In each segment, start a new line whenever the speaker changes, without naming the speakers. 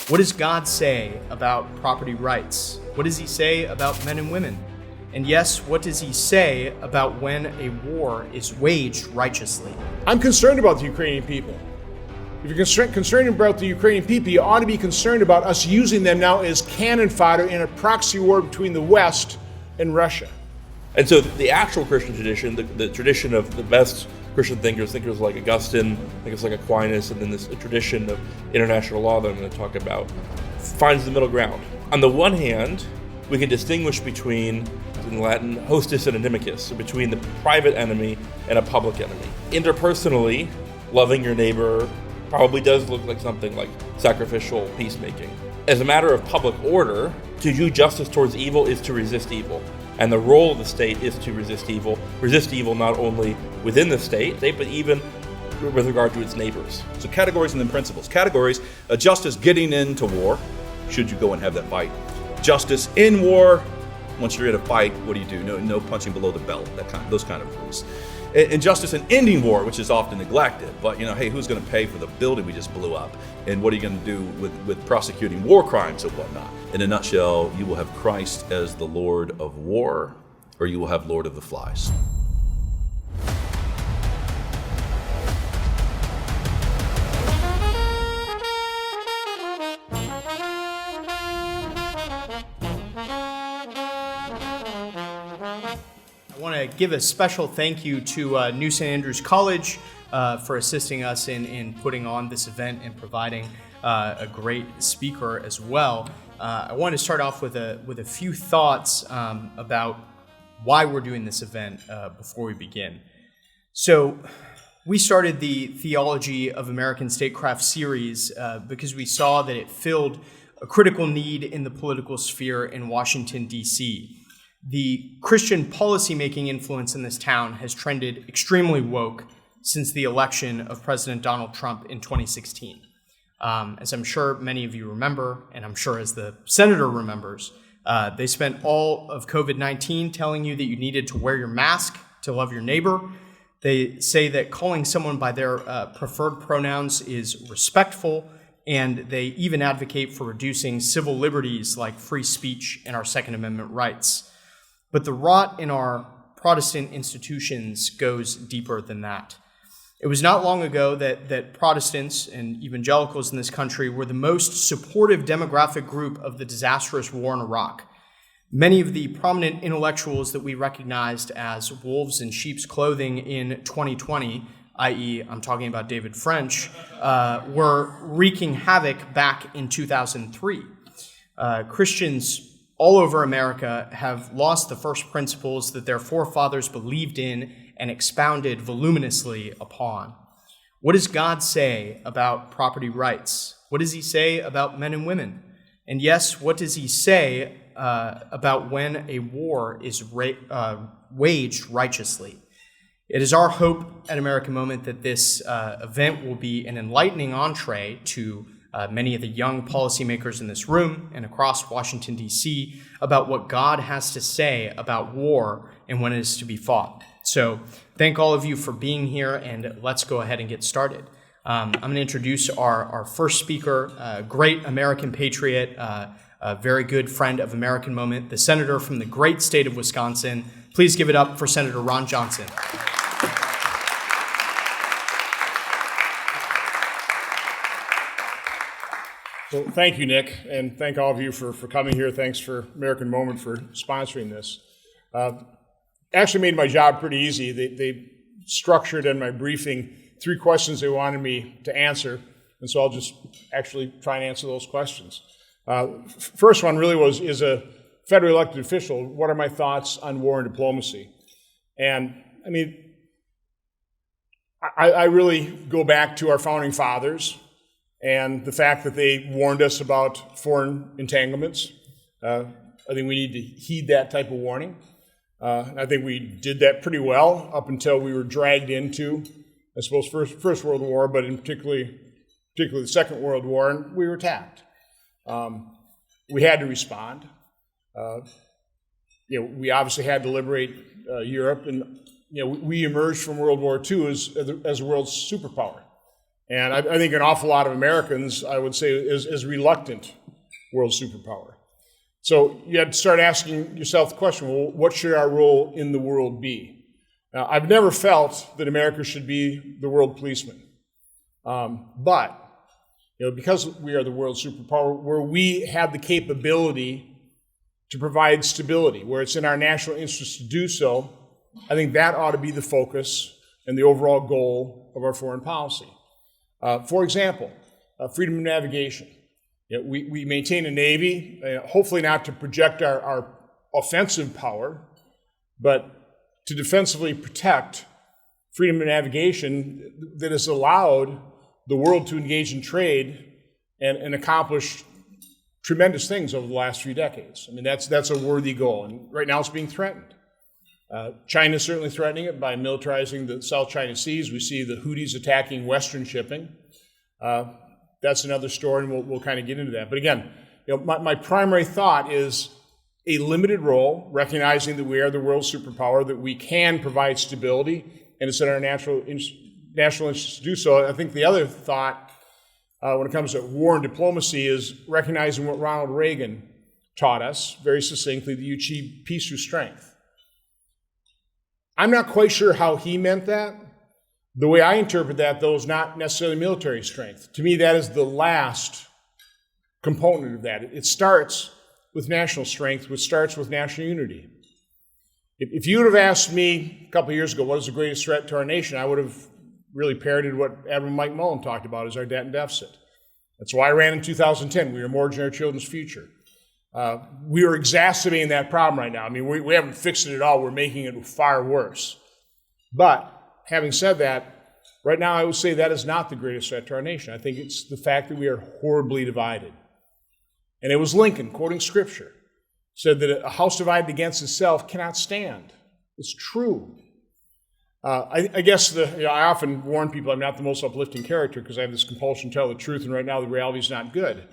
What does God say about property rights? What does he say about men and women? And yes, what does he say about when a war is waged righteously?
I'm concerned about the Ukrainian people. If you're concerned about the Ukrainian people, you ought to be concerned about us using them now as cannon fodder in a proxy war between the West and Russia.
And so the actual Christian tradition, the tradition of the best Christian thinkers like Augustine, thinkers like Aquinas, and then this tradition of international law that I'm going to talk about, finds the middle ground. On the one hand, we can distinguish between, in Latin, hostis and inimicus, so between the private enemy and a public enemy. Interpersonally, loving your neighbor probably does look like something like sacrificial peacemaking. As a matter of public order, to do justice towards evil is to resist evil. And the role of the state is to resist evil not only within the state, but even with regard to its neighbors.
So categories and then principles. Categories, justice getting into war, should you go and have that fight. Justice in war, once you're in a fight, what do? No punching below the belt, those kind of rules. And justice in ending war, which is often neglected. But, hey, who's going to pay for the building we just blew up? And what are you going to do with prosecuting war crimes and whatnot? In a nutshell, you will have Christ as the Lord of war, or you will have Lord of the flies.
I want to give a special thank you to New St. Andrews College for assisting us in putting on this event and providing a great speaker as well. I want to start off with a few thoughts about why we're doing this event before we begin. So we started the Theology of American Statecraft series because we saw that it filled a critical need in the political sphere in Washington, D.C. The Christian policymaking influence in this town has trended extremely woke since the election of President Donald Trump in 2016. As I'm sure many of you remember, and I'm sure as the senator remembers, they spent all of COVID-19 telling you that you needed to wear your mask to love your neighbor. They say that calling someone by their preferred pronouns is respectful, and they even advocate for reducing civil liberties like free speech and our Second Amendment rights. But the rot in our Protestant institutions goes deeper than that. It was not long ago that Protestants and evangelicals in this country were the most supportive demographic group of the disastrous war in Iraq. Many of the prominent intellectuals that we recognized as wolves in sheep's clothing in 2020, i.e., I'm talking about David French, were wreaking havoc back in 2003. Christians all over America have lost the first principles that their forefathers believed in and expounded voluminously upon. What does God say about property rights? What does he say about men and women? And yes, what does he say about when a war is waged righteously? It is our hope at American Moment that this event will be an enlightening entree to many of the young policymakers in this room and across Washington, D.C., about what God has to say about war and when it is to be fought. So thank all of you for being here, and let's go ahead and get started. I'm going to introduce our first speaker, a great American patriot, a very good friend of American Moment, the senator from the great state of Wisconsin. Please give it up for Senator Ron Johnson.
Well, thank you, Nick, and thank all of you for coming here. Thanks for American Moment for sponsoring this. Actually made my job pretty easy. They structured in my briefing 3 questions they wanted me to answer, and so I'll just actually try and answer those questions. First one really is a federally elected official. What are my thoughts on war and diplomacy? And I mean, I really go back to our founding fathers and the fact that they warned us about foreign entanglements. I think we need to heed that type of warning. I think we did that pretty well up until we were dragged into, I suppose, First World War, but in particularly the Second World War, and we were attacked. We had to respond. We obviously had to liberate Europe, and we emerged from World War II as a world superpower. And I think an awful lot of Americans, I would say, is reluctant world superpower. So you have to start asking yourself the question, well, what should our role in the world be? Now, I've never felt that America should be the world policeman. But because we are the world superpower, where we have the capability to provide stability, where it's in our national interest to do so, I think that ought to be the focus and the overall goal of our foreign policy. For example, freedom of navigation. We maintain a Navy, hopefully not to project our offensive power, but to defensively protect freedom of navigation that has allowed the world to engage in trade and accomplish tremendous things over the last few decades. I mean, that's a worthy goal, and right now it's being threatened. China is certainly threatening it by militarizing the South China Seas. We see the Houthis attacking Western shipping. That's another story, and we'll kind of get into that. But again, my primary thought is a limited role, recognizing that we are the world superpower, that we can provide stability, and it's in our national interest to do so. I think the other thought when it comes to war and diplomacy is recognizing what Ronald Reagan taught us very succinctly, that you achieve peace through strength. I'm not quite sure how he meant that. The way I interpret that, though, is not necessarily military strength. To me, that is the last component of that. It starts with national strength, which starts with national unity. If you would have asked me a couple of years ago what is the greatest threat to our nation, I would have really parroted what Admiral Mike Mullen talked about as our debt and deficit. That's why I ran in 2010. We were mortgaging our children's future. We are exacerbating that problem right now. I mean, we haven't fixed it at all. We're making it far worse. But having said that, right now I would say that is not the greatest threat to our nation. I think it's the fact that we are horribly divided. And it was Lincoln, quoting scripture, said that a house divided against itself cannot stand. It's true. I guess I often warn people I'm not the most uplifting character because I have this compulsion to tell the truth, and right now the reality is not good.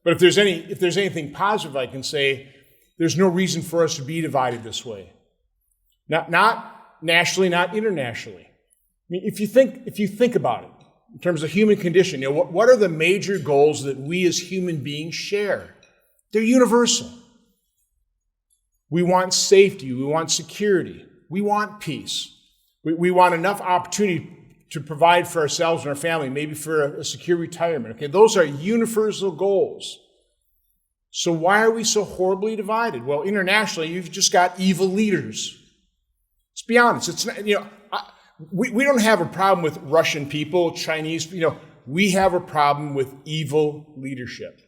But if there's anything positive I can say, there's no reason for us to be divided this way. Not nationally, not internationally. I mean, if you think about it, in terms of human condition, what are the major goals that we as human beings share? They're universal. We want safety, we want security, we want peace. We want enough opportunity to provide for ourselves and our family, maybe for a secure retirement. Okay, those are universal goals. So why are we so horribly divided? Well, internationally, you've just got evil leaders. Let's be honest. It's not, we don't have a problem with Russian people, Chinese. We have a problem with evil leadership.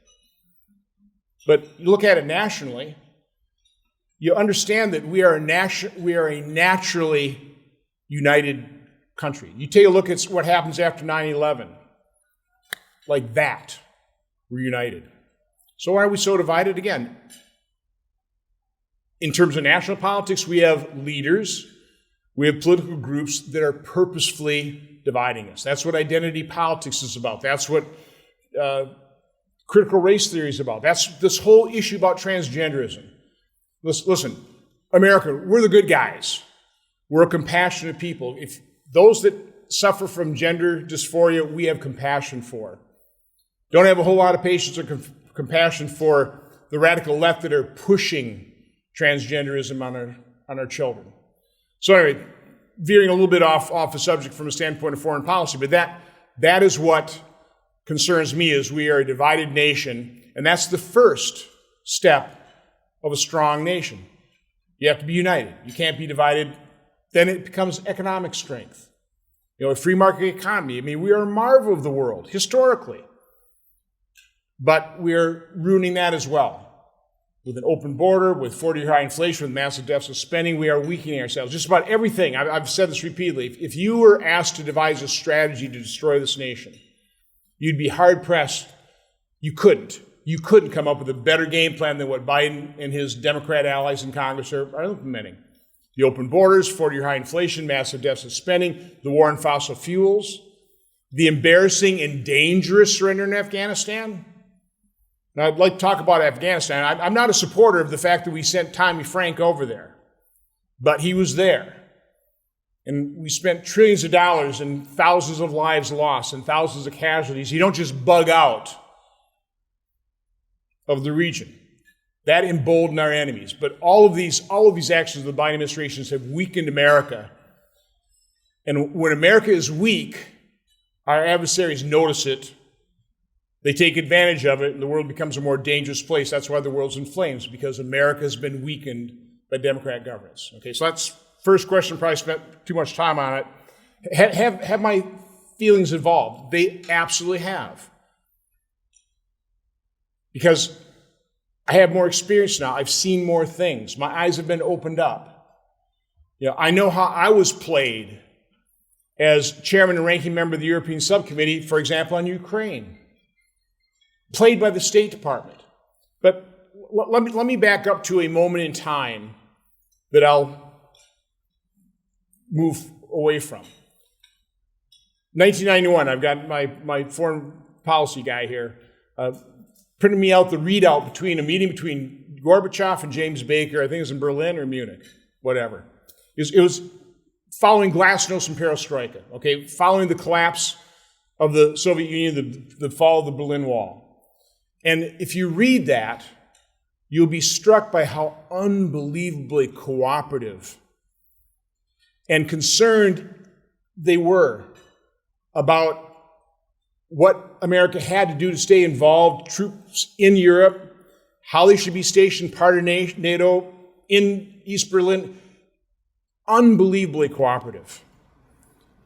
But you look at it nationally, you understand that we are a naturally united country. You take a look at what happens after 9/11. Like that, we're united. So why are we so divided? Again, in terms of national politics, we have leaders, we have political groups that are purposefully dividing us. That's what identity politics is about. That's what critical race theory is about. That's this whole issue about transgenderism. Listen, America, we're the good guys. We're a compassionate people. If those that suffer from gender dysphoria, we have compassion for. Don't have a whole lot of patience or compassion for the radical left that are pushing transgenderism on our children. So anyway, veering a little bit off the subject from a standpoint of foreign policy, but that is what concerns me, is we are a divided nation, and that's the first step of a strong nation. You have to be united. You can't be divided. Then it becomes economic strength. A free market economy. I mean, we are a marvel of the world, historically. But we're ruining that as well. With an open border, with 40-year high inflation, with massive deficit spending, we are weakening ourselves. Just about everything. I've said this repeatedly. If you were asked to devise a strategy to destroy this nation, you'd be hard-pressed. You couldn't. You couldn't come up with a better game plan than what Biden and his Democrat allies in Congress are implementing. The open borders, 40-year high inflation, massive deficit spending, the war on fossil fuels, the embarrassing and dangerous surrender in Afghanistan. Now, I'd like to talk about Afghanistan. I'm not a supporter of the fact that we sent Tommy Frank over there, but he was there. and we spent trillions of dollars and thousands of lives lost and thousands of casualties, you don't just bug out of the region. That emboldened our enemies. But all of these actions of the Biden administration have weakened America. And when America is weak, our adversaries notice it. They take advantage of it, and the world becomes a more dangerous place. That's why the world's in flames, because America has been weakened by Democrat governance. Okay, so that's first question. Probably spent too much time on it. Have my feelings evolved? They absolutely have. Because I have more experience now. I've seen more things. My eyes have been opened up. I know how I was played as chairman and ranking member of the European Subcommittee, for example, on Ukraine. Played by the State Department. But let me back up to a moment in time that I'll move away from. 1991, I've got my foreign policy guy here, printed me out the readout between a meeting between Gorbachev and James Baker. I think it was in Berlin or Munich, whatever. It was following Glasnost and Perestroika, okay, following the collapse of the Soviet Union, the fall of the Berlin Wall. And if you read that, you'll be struck by how unbelievably cooperative and concerned they were about what America had to do to stay involved, troops in Europe, how they should be stationed part of NATO in East Berlin. Unbelievably cooperative.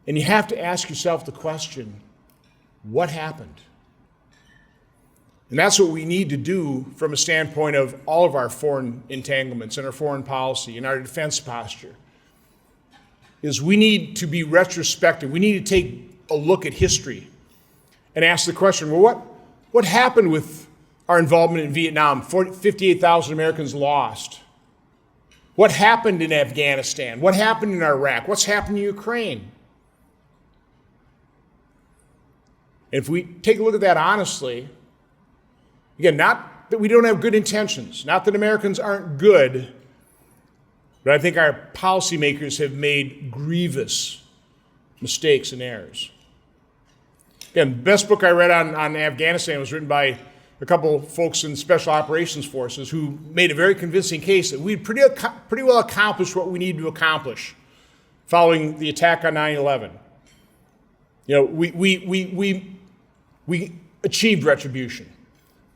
And you have to ask yourself the question, what happened? And that's what we need to do from a standpoint of all of our foreign entanglements and our foreign policy and our defense posture, is we need to be retrospective. We need to take a look at history and ask the question, well, what happened with our involvement in Vietnam? 58,000 Americans lost. What happened in Afghanistan? What happened in Iraq? What's happened in Ukraine? And if we take a look at that honestly, again, not that we don't have good intentions, not that Americans aren't good, but I think our policymakers have made grievous mistakes and errors. Again, the best book I read on Afghanistan was written by a couple folks in Special Operations Forces who made a very convincing case that we'd pretty well accomplished what we needed to accomplish following the attack on 9/11. We achieved retribution.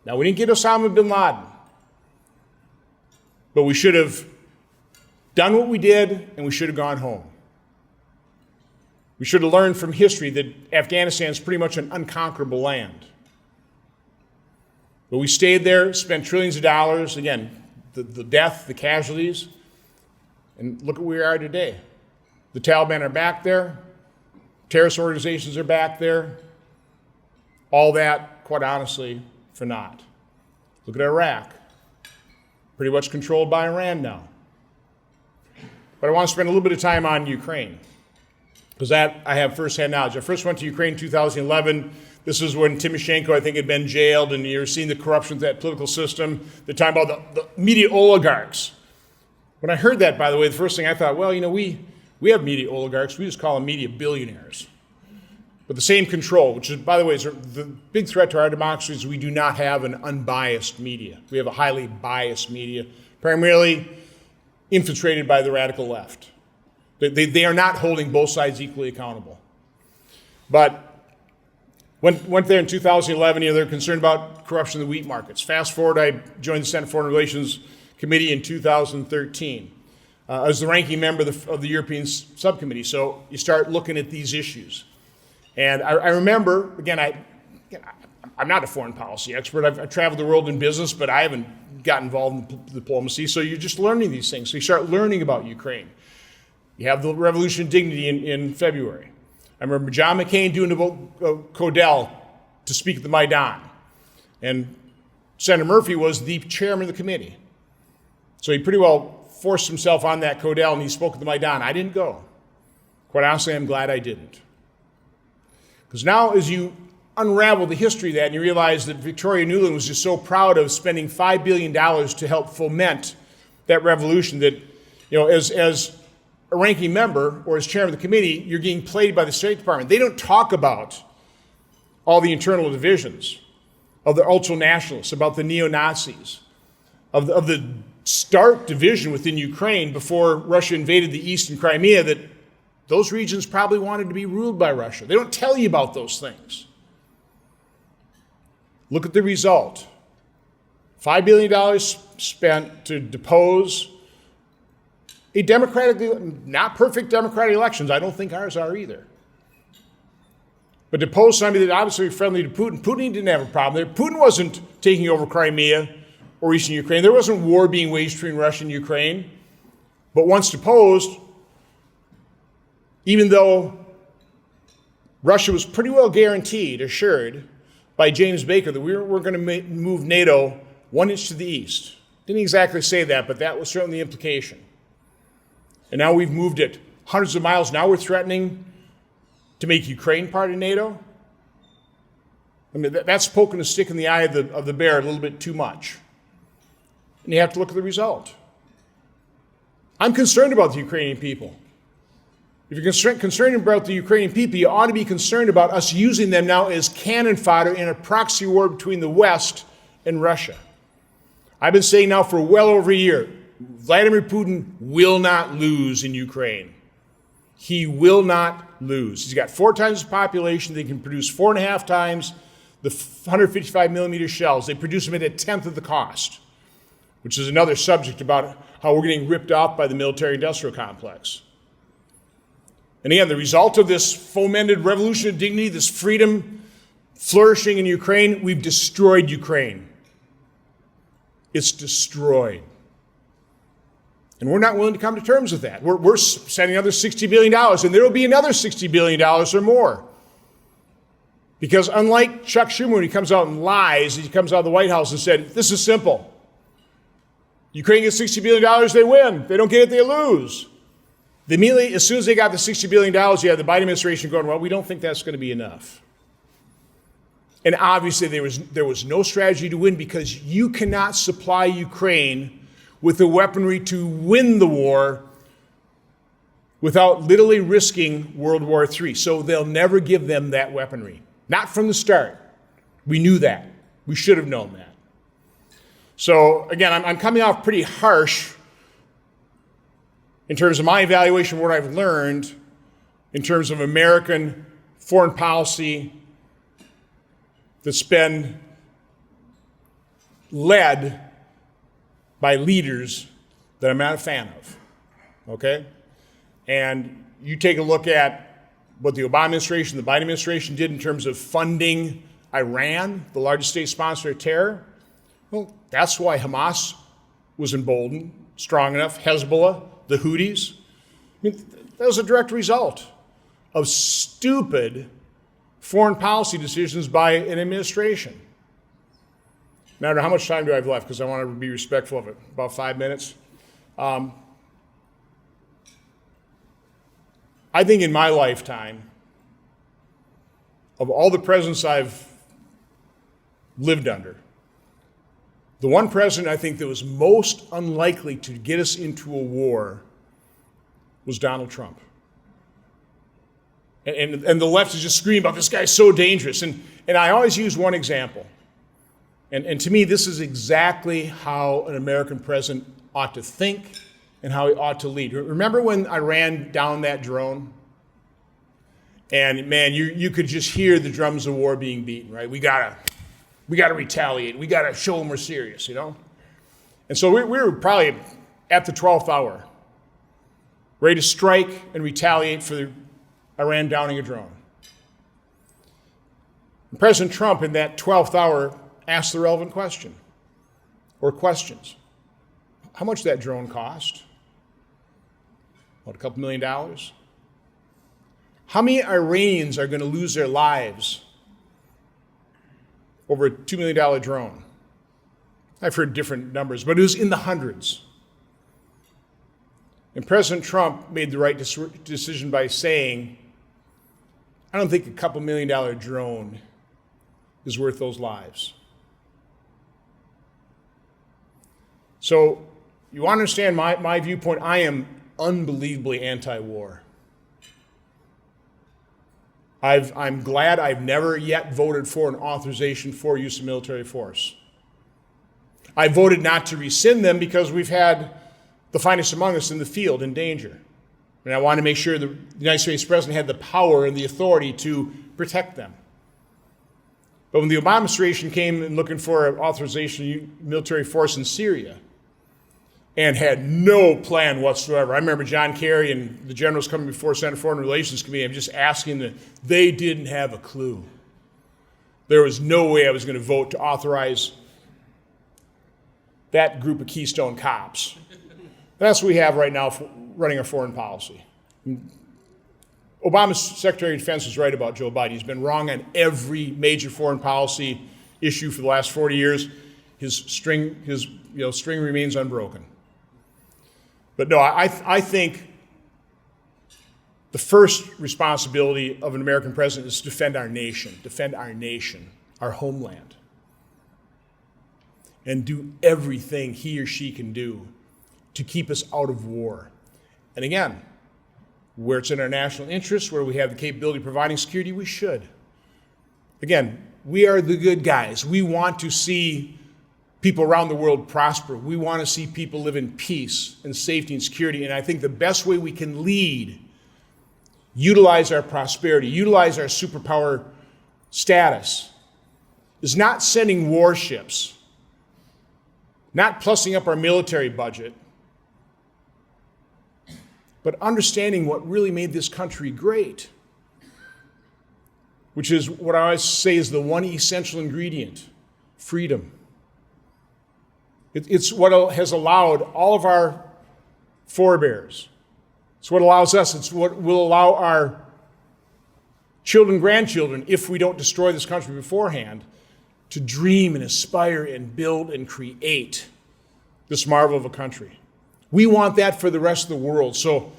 Now, we didn't get Osama bin Laden, but we should have done what we did, and we should have gone home. We should have learned from history that Afghanistan is pretty much an unconquerable land. But we stayed there, spent trillions of dollars, again, the death, the casualties, and look at where we are today. The Taliban are back there. Terrorist organizations are back there. All that, quite honestly, for naught. Look at Iraq. Pretty much controlled by Iran now. But I want to spend a little bit of time on Ukraine, because that I have firsthand knowledge. I first went to Ukraine in 2011. This is when Tymoshenko, I think, had been jailed, and you're seeing the corruption of that political system. They're talking about the media oligarchs. When I heard that, by the way, the first thing I thought, well, we have media oligarchs. We just call them media billionaires. But the same control, which is, by the way, is the big threat to our democracy, is we do not have an unbiased media. We have a highly biased media, primarily infiltrated by the radical left. They are not holding both sides equally accountable. But went there in 2011, they're concerned about corruption in the wheat markets. Fast forward, I joined the Senate Foreign Relations Committee in 2013. I was the ranking member of the European Subcommittee, so you start looking at these issues. And I remember, again, I'm not a foreign policy expert. I've traveled the world in business, but I haven't got involved in diplomacy, so you're just learning these things. So you start learning about Ukraine. You have the Revolution of Dignity in February. I remember John McCain doing a Codel to speak at the Maidan. And Senator Murphy was the chairman of the committee. So he pretty well forced himself on that Codel, and he spoke at the Maidan. I didn't go. Quite honestly, I'm glad I didn't. Because now as you unravel the history of that and you realize that Victoria Nuland was just so proud of spending $5 billion to help foment that revolution that, as a ranking member or as chairman of the committee, you're getting played by the State Department. They don't talk about all the internal divisions of the ultra-nationalists, about the neo-Nazis, of the stark division within Ukraine before Russia invaded the East and Crimea, that those regions probably wanted to be ruled by Russia. They don't tell you about those things. Look at the result. $5 billion spent to depose a not perfect democratic elections. I don't think ours are either. But depose somebody that obviously was friendly to Putin. Putin didn't have a problem there. Putin wasn't taking over Crimea or eastern Ukraine. There wasn't war being waged between Russia and Ukraine. But once deposed, even though Russia was pretty well guaranteed, assured by James Baker that we were going to move NATO 1 inch to the east. Didn't exactly say that, but that was certainly the implication. And now we've moved it hundreds of miles. Now we're threatening to make Ukraine part of NATO. I mean, that's poking a stick in the eye of the bear a little bit too much. And you have to look at the result. I'm concerned about the Ukrainian people. If you're concerned about the Ukrainian people, you ought to be concerned about us using them now as cannon fodder in a proxy war between the West and Russia. I've been saying now for well over a year, Vladimir Putin will not lose in Ukraine. He will not lose. He's got 4 times the population. They can produce 4.5 times the 155 millimeter shells. They produce them at 1/10 of the cost, which is another subject about how we're getting ripped off by the military-industrial complex. And again, the result of this fomented revolution of dignity, this freedom flourishing in Ukraine, we've destroyed Ukraine. It's destroyed. And we're not willing to come to terms with that. We're sending another $60 billion, and there will be another $60 billion or more. Because unlike Chuck Schumer, when he comes out and lies, he comes out of the White House and said, this is simple. Ukraine gets $60 billion, they win. If they don't get it, they lose. Immediately, as soon as they got the $60 billion, you had the Biden administration going, well, we don't think that's going to be enough. And obviously, there was no strategy to win, because you cannot supply Ukraine with the weaponry to win the war without literally risking World War III. So they'll never give them that weaponry. Not from the start. We knew that. We should have known that. So again, I'm coming off pretty harsh in terms of my evaluation of what I've learned in terms of American foreign policy that's been led by leaders that I'm not a fan of, okay? And you take a look at what the Obama administration, the Biden administration did in terms of funding Iran, the largest state sponsor of terror. Well, that's why Hamas was emboldened, strong enough, Hezbollah, the Houthis. I mean, that was a direct result of stupid foreign policy decisions by an administration. Now, how much time do I have left? Because I want to be respectful of it. About 5 minutes. I think in my lifetime, of all the presidents I've lived under, the one president I think that was most unlikely to get us into a war was Donald Trump. And the left is just screaming about this guy's so dangerous. And I always use one example. And to me, this is exactly how an American president ought to think and how he ought to lead. Remember when I ran down that drone? And man, you could just hear the drums of war being beaten, right? We gotta retaliate. We gotta show them we're serious, you know? And so we were probably at the 12th hour, ready to strike and retaliate for Iran downing a drone. And President Trump, in that 12th hour, asked the relevant question, or questions. How much did that drone cost? What, a couple $1 million? How many Iranians are going to lose their lives over a $2 million drone? I've heard different numbers, but it was in the hundreds. And President Trump made the right decision by saying, I don't think a couple $1 million drone is worth those lives. So you want to understand my viewpoint. I am unbelievably anti-war. I'm glad I've never yet voted for an authorization for use of military force. I voted not to rescind them because we've had the finest among us in the field in danger. And I wanted to make sure the United States President had the power and the authority to protect them. But when the Obama administration came in looking for an authorization of military force in Syria and had no plan whatsoever, I remember John Kerry and the generals coming before Senate Foreign Relations Committee and just asking them, they didn't have a clue. There was no way I was going to vote to authorize that group of Keystone cops. That's what we have right now for running our foreign policy. Obama's Secretary of Defense is right about Joe Biden. He's been wrong on every major foreign policy issue for the last 40 years. His string remains unbroken. But no, I think the first responsibility of an American president is to defend our nation, our homeland, and do everything he or she can do to keep us out of war. And again, where it's in our national interest, where we have the capability of providing security, we should. Again, we are the good guys. We want to see people around the world prosper. We want to see people live in peace and safety and security. And I think the best way we can lead, utilize our prosperity, utilize our superpower status, is not sending warships, not plussing up our military budget, but understanding what really made this country great, which is what I always say is the one essential ingredient, freedom. It's what has allowed all of our forebears. It's what allows us. It's what will allow our children, grandchildren, if we don't destroy this country beforehand, to dream and aspire and build and create this marvel of a country. We want that for the rest of the world. So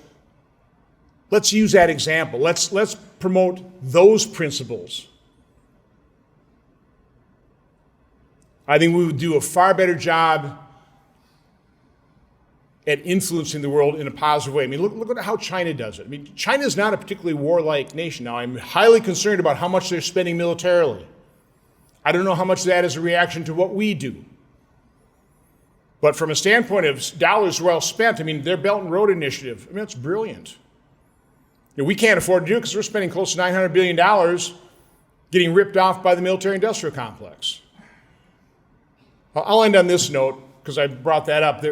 let's use that example. Let's promote those principles. I think we would do a far better job at influencing the world in a positive way. I mean, look at how China does it. I mean, China is not a particularly warlike nation. Now, I'm highly concerned about how much they're spending militarily. I don't know how much of that is a reaction to what we do. But from a standpoint of dollars well spent, I mean, their Belt and Road Initiative, I mean, that's brilliant. We can't afford to do it because we're spending close to $900 billion getting ripped off by the military-industrial complex. I'll end on this note, because I brought that up.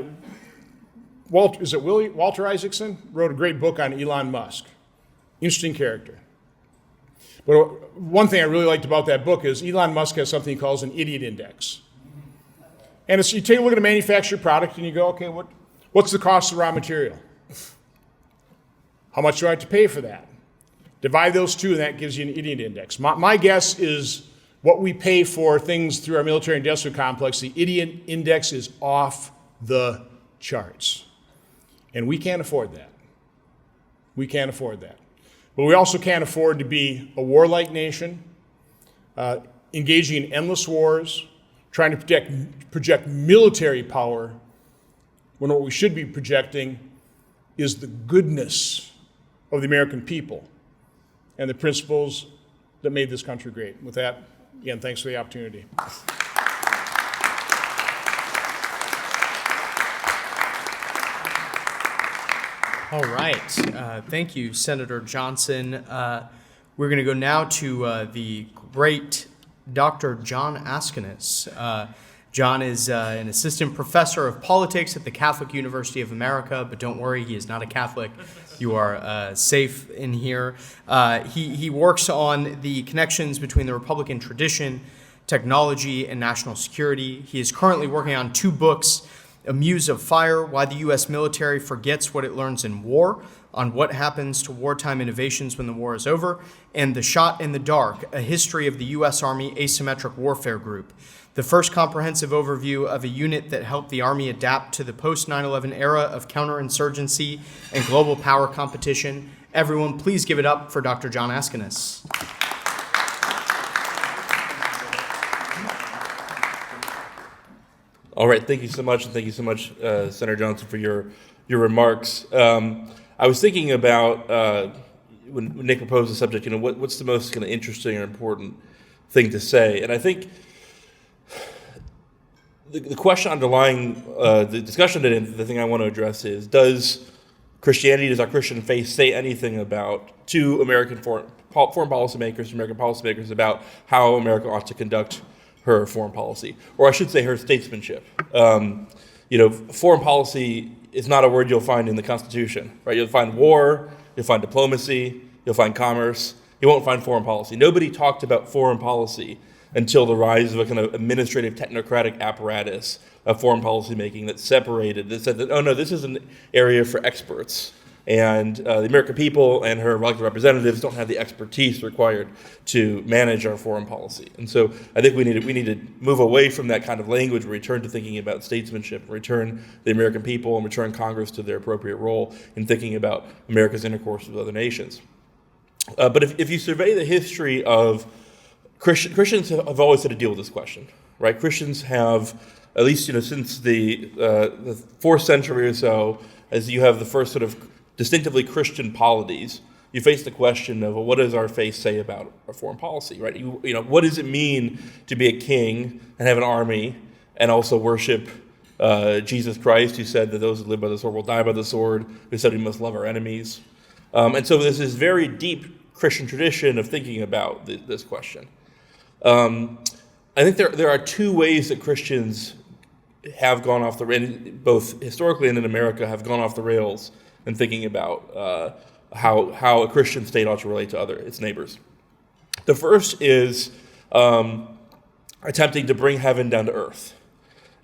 Walter Isaacson wrote a great book on Elon Musk. Interesting character. But one thing I really liked about that book is Elon Musk has something he calls an idiot index. And you take a look at a manufactured product and you go, okay, what's the cost of raw material? How much do I have to pay for that? Divide those two and that gives you an idiot index. My guess is what we pay for things through our military industrial complex, the idiot index is off the charts. And we can't afford that. We can't afford that. But we also can't afford to be a warlike nation, engaging in endless wars, trying to project military power, when what we should be projecting is the goodness of the American people and the principles that made this country great. With that, again, thanks for the opportunity.
All right. Thank you, Senator Johnson. We're going to go now to the great Dr. Jon Askonas. Jon is an assistant professor of politics at the Catholic University of America, but don't worry, he is not a Catholic. You are safe in here. He works on the connections between the Republican tradition, technology, and national security. He is currently working on 2 books, A Muse of Fire, Why the U.S. Military Forgets What It Learns in War, on what happens to wartime innovations when the war is over, and The Shot in the Dark, A History of the U.S. Army Asymmetric Warfare Group, the first comprehensive overview of a unit that helped the Army adapt to the post-9/11 era of counterinsurgency and global power competition. Everyone, please give it up for Dr. Jon Askonas.
All right, thank you so much, and thank you so much, Senator Johnson, for your your remarks. I was thinking about when Nick proposed the subject, what's the most kind of interesting or important thing to say? And I think the question underlying the discussion today, the thing I want to address is, does our Christian faith say anything to American foreign policymakers, American policymakers, about how America ought to conduct her foreign policy, or I should say her statesmanship? Foreign policy is not a word you'll find in the Constitution, right? You'll find war, you'll find diplomacy, you'll find commerce. You won't find foreign policy. Nobody talked about foreign policy until the rise of a kind of administrative technocratic apparatus of foreign policy making that said that, oh no, this is an area for experts. And the American people and her elected representatives don't have the expertise required to manage our foreign policy. And so I think we need to move away from that kind of language, return to thinking about statesmanship, return the American people and return Congress to their appropriate role in thinking about America's intercourse with other nations. But if you survey the history of Christians have always had to deal with this question, right? Christians have, at least since the 4th century or so, as you have the first sort of distinctively Christian polities, you face the question of, well, what does our faith say about our foreign policy, right? What does it mean to be a king and have an army and also worship Jesus Christ, who said that those who live by the sword will die by the sword, who said we must love our enemies? And so there's this very deep Christian tradition of thinking about this question. I think there are two ways that Christians have gone off the rails, both historically and in America, have gone off the rails in thinking about how a Christian state ought to relate to its neighbors. The first is attempting to bring heaven down to earth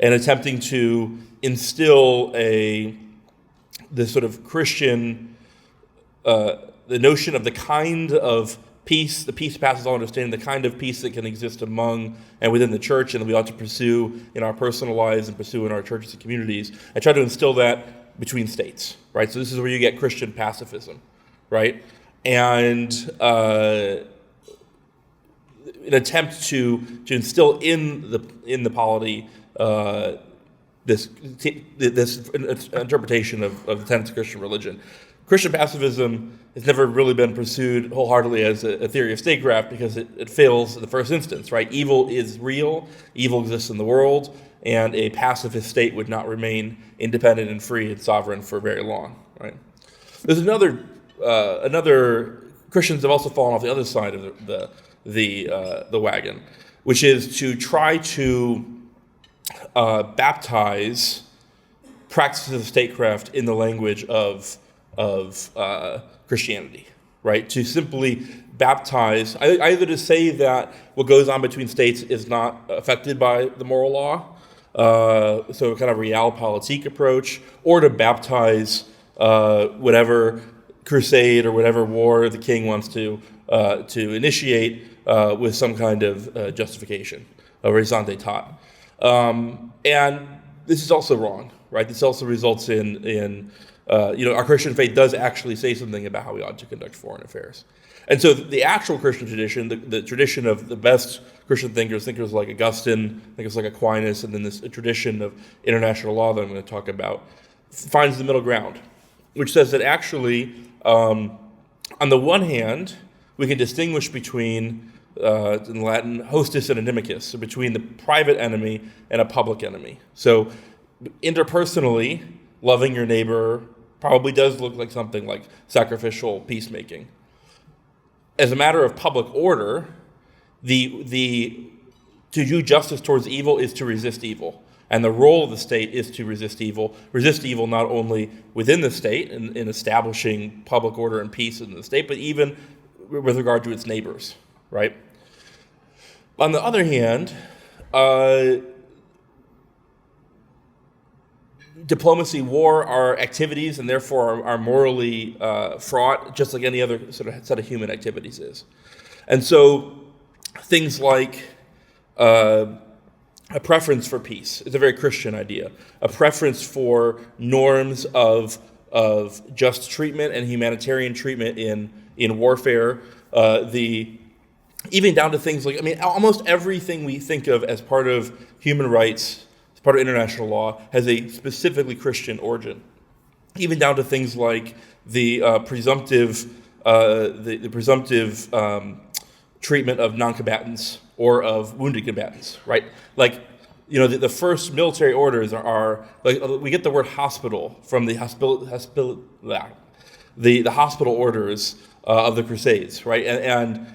and attempting to instill this sort of Christian, the notion of the kind of peace, the peace passes all understanding, the kind of peace that can exist among and within the church and that we ought to pursue in our personal lives and pursue in our churches and communities, and try to instill that between states, right? So this is where you get Christian pacifism, right? And an attempt to instill in the polity this interpretation of the tenets of Christian religion. Christian pacifism has never really been pursued wholeheartedly as a theory of statecraft because it fails in the first instance, right? Evil is real, evil exists in the world, and a pacifist state would not remain independent and free and sovereign for very long, right? There's another Christians have also fallen off the other side of the wagon, which is to try to baptize practices of statecraft in the language of Christianity, right? To simply baptize, either to say that what goes on between states is not affected by the moral law, so kind of realpolitik approach, or to baptize whatever crusade or whatever war the king wants to initiate with some kind of justification, a raison d'etat. And this is also wrong, right? This also results in our Christian faith does actually say something about how we ought to conduct foreign affairs. And so the actual Christian tradition, the tradition of the best Christian thinkers like Augustine, thinkers like Aquinas, and then this tradition of international law that I'm going to talk about, finds the middle ground, which says that actually, on the one hand, we can distinguish between, in Latin, hostis and inimicus, so between the private enemy and a public enemy. So interpersonally, loving your neighbor probably does look like something like sacrificial peacemaking. As a matter of public order, to do justice towards evil is to resist evil. And the role of the state is to resist evil not only within the state in establishing public order and peace in the state, but even with regard to its neighbors, right? On the other hand, diplomacy, war are activities and therefore are morally fraught, just like any other sort of set of human activities is. And so things like a preference for peace is a very Christian idea. A preference for norms of just treatment and humanitarian treatment in warfare. Even down to things like, almost everything we think of as part of human rights, as part of international law, has a specifically Christian origin. even down to things like the presumptive treatment of non-combatants or of wounded combatants, right? Like, the first military orders are like, we get the word hospital from the hospital orders of the Crusades, right? And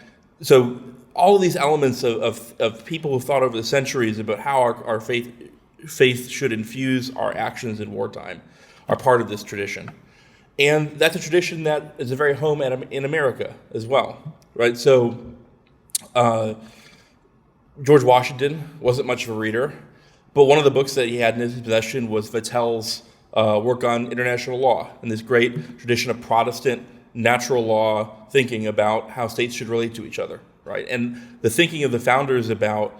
so all of these elements of people who thought over the centuries about how our faith should infuse our actions in wartime are part of this tradition. And that's a tradition that is a very home in America as well, right? So George Washington wasn't much of a reader, but one of the books that he had in his possession was Vattel's work on international law and this great tradition of Protestant natural law thinking about how states should relate to each other, right? And the thinking of the founders about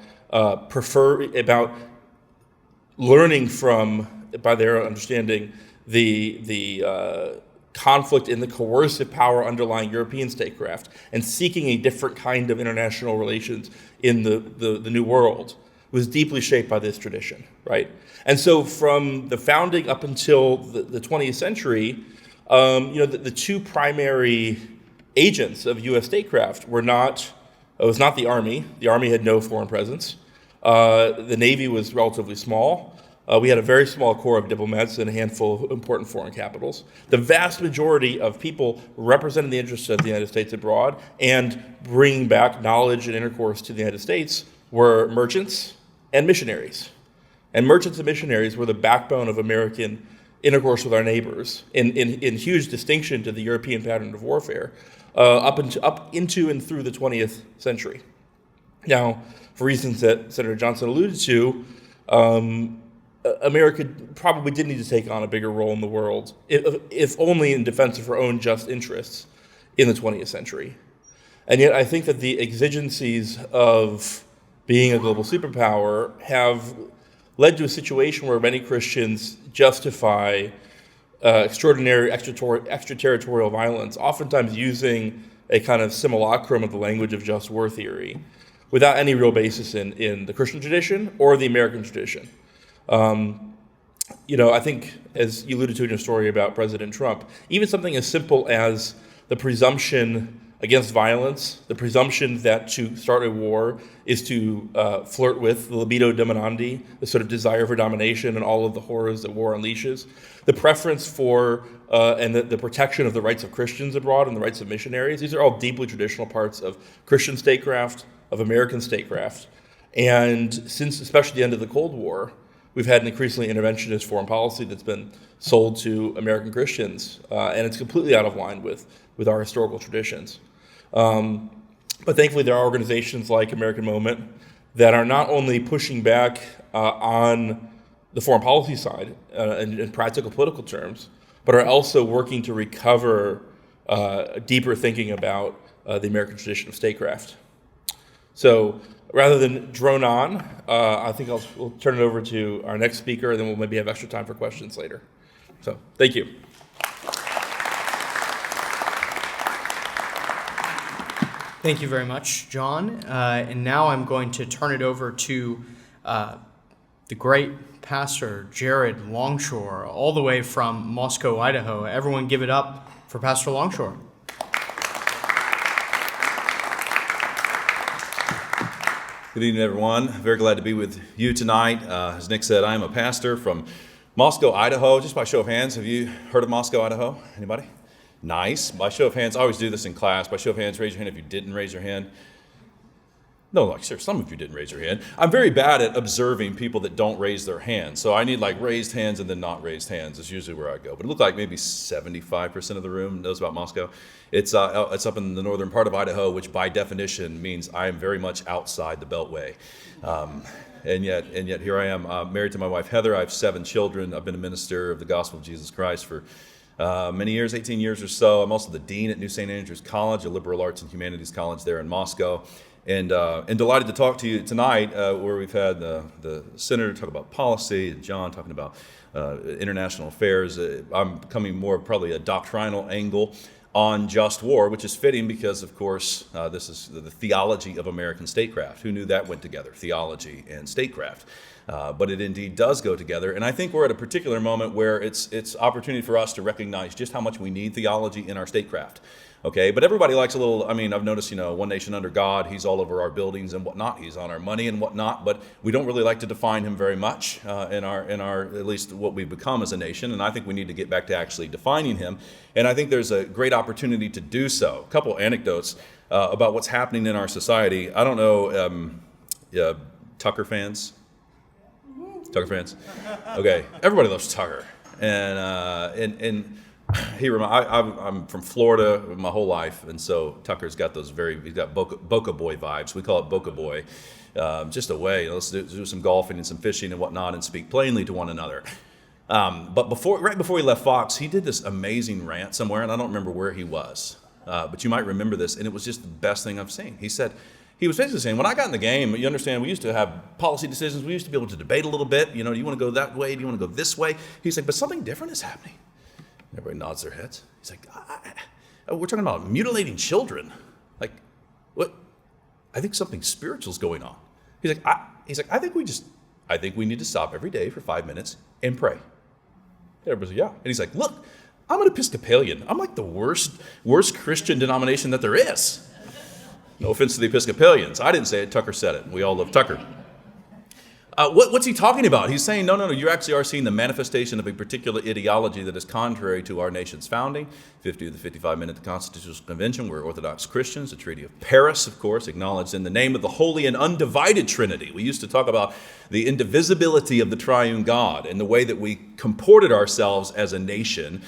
learning from, by their understanding, the conflict in the coercive power underlying European statecraft and seeking a different kind of international relations in the New World was deeply shaped by this tradition, right? And so from the founding up until the 20th century, the two primary agents of U.S. statecraft was not the Army. The Army had no foreign presence. The Navy was relatively small. We had a very small corps of diplomats and a handful of important foreign capitals. The vast majority of people representing the interests of the United States abroad and bringing back knowledge and intercourse to the United States were merchants and missionaries. And merchants and missionaries were the backbone of American intercourse with our neighbors, in huge distinction to the European pattern of warfare, up into and through the 20th century. Now, for reasons that Senator Johnson alluded to, America probably did need to take on a bigger role in the world, if only in defense of her own just interests in the 20th century. And yet I think that the exigencies of being a global superpower have led to a situation where many Christians justify extraordinary extraterritorial violence, oftentimes using a kind of simulacrum of the language of just war theory, without any real basis in the Christian tradition or the American tradition. I think, as you alluded to in your story about President Trump, even something as simple as the presumption against violence, the presumption that to start a war is to flirt with the libido dominandi, the sort of desire for domination and all of the horrors that war unleashes, the preference for and the protection of the rights of Christians abroad and the rights of missionaries. These are all deeply traditional parts of Christian statecraft, of American statecraft. And since especially the end of the Cold War, we've had an increasingly interventionist foreign policy that's been sold to American Christians, and it's completely out of line with our historical traditions. But thankfully, there are organizations like American Moment that are not only pushing back on the foreign policy side in practical political terms, but are also working to recover deeper thinking about the American tradition of statecraft. So rather than drone on, I think we'll turn it over to our next speaker, and then we'll maybe have extra time for questions later. So thank you.
Thank you very much, John. And now I'm going to turn it over to the great Pastor Jared Longshore, all the way from Moscow, Idaho. Everyone give it up for Pastor Longshore.
Good evening, everyone. Very glad to be with you tonight. As Nick said, I am a pastor from Moscow, Idaho. Just by show of hands, have you heard of Moscow, Idaho? Anybody? Nice. By show of hands, I always do this in class. By show of hands, raise your hand if you didn't raise your hand. No, like, sir, some of you didn't raise your hand. I'm very bad at observing people that don't raise their hands. So I need like raised hands and then not raised hands is usually where I go. But it looked like maybe 75% of the room knows about Moscow. It's up in the northern part of Idaho, which by definition means I am very much outside the Beltway. And yet here I am, married to my wife Heather. I have 7 children. I've been a minister of the gospel of Jesus Christ for many years, 18 years or so. I'm also the dean at New St. Andrews College, a liberal arts and humanities college there in Moscow. And delighted to talk to you tonight, where we've had the senator talk about policy, and John talking about international affairs. I'm coming more probably a doctrinal angle on just war, which is fitting because, of course, this is the theology of American statecraft. Who knew that went together, theology and statecraft? but it indeed does go together. And I think we're at a particular moment where it's opportunity for us to recognize just how much we need theology in our statecraft. Okay, but everybody likes a little, I've noticed, one nation under God, he's all over our buildings and whatnot, he's on our money and whatnot, but we don't really like to define him very much in our, at least what we've become as a nation, and I think we need to get back to actually defining him, and I think there's a great opportunity to do so. A couple anecdotes about what's happening in our society. I don't know, Tucker fans? Tucker fans? Okay, everybody loves Tucker, and I'm from Florida my whole life, and so Tucker's got he's got Boca Boy vibes. We call it Boca Boy, just a way. Let's do some golfing and some fishing and whatnot and speak plainly to one another. But right before he left Fox, he did this amazing rant somewhere, and I don't remember where he was, but you might remember this, and it was just the best thing I've seen. He was basically saying, when I got in the game, you understand, we used to have policy decisions. We used to be able to debate a little bit. Do you want to go that way? Do you want to go this way? He's like, but something different is happening. Everybody nods their heads. He's like, we're talking about mutilating children. Like, what? I think something spiritual's going on. He's like, I think we need to stop every day for 5 minutes and pray. Everybody's like, yeah. And he's like, look, I'm an Episcopalian. I'm like the worst Christian denomination that there is. No offense to the Episcopalians. I didn't say it. Tucker said it. We all love Tucker. What's he talking about? He's saying, no, you actually are seeing the manifestation of a particular ideology that is contrary to our nation's founding. 50 of the 55 men at the Constitutional Convention were Orthodox Christians. The Treaty of Paris, of course, acknowledged in the name of the Holy and Undivided Trinity. We used to talk about the indivisibility of the triune God and the way that we comported ourselves as a nation.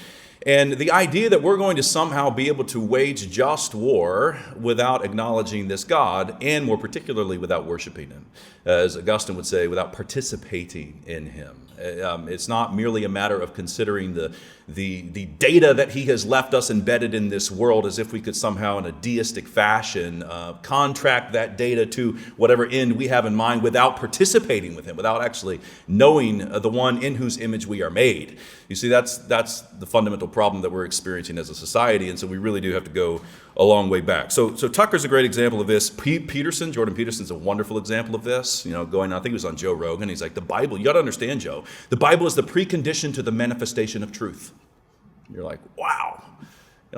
And the idea that we're going to somehow be able to wage just war without acknowledging this God, and more particularly without worshiping him, as Augustine would say, without participating in him. It's not merely a matter of considering the data that he has left us embedded in this world as if we could somehow in a deistic fashion contract that data to whatever end we have in mind without participating with him, without actually knowing the one in whose image we are made. You see, that's the fundamental problem that we're experiencing as a society, and so we really do have to go a long way back. So Tucker's a great example of this. Jordan Peterson's a wonderful example of this. I think he was on Joe Rogan. He's like, the Bible, you got to understand, Joe, the Bible is the precondition to the manifestation of truth. You're like, wow.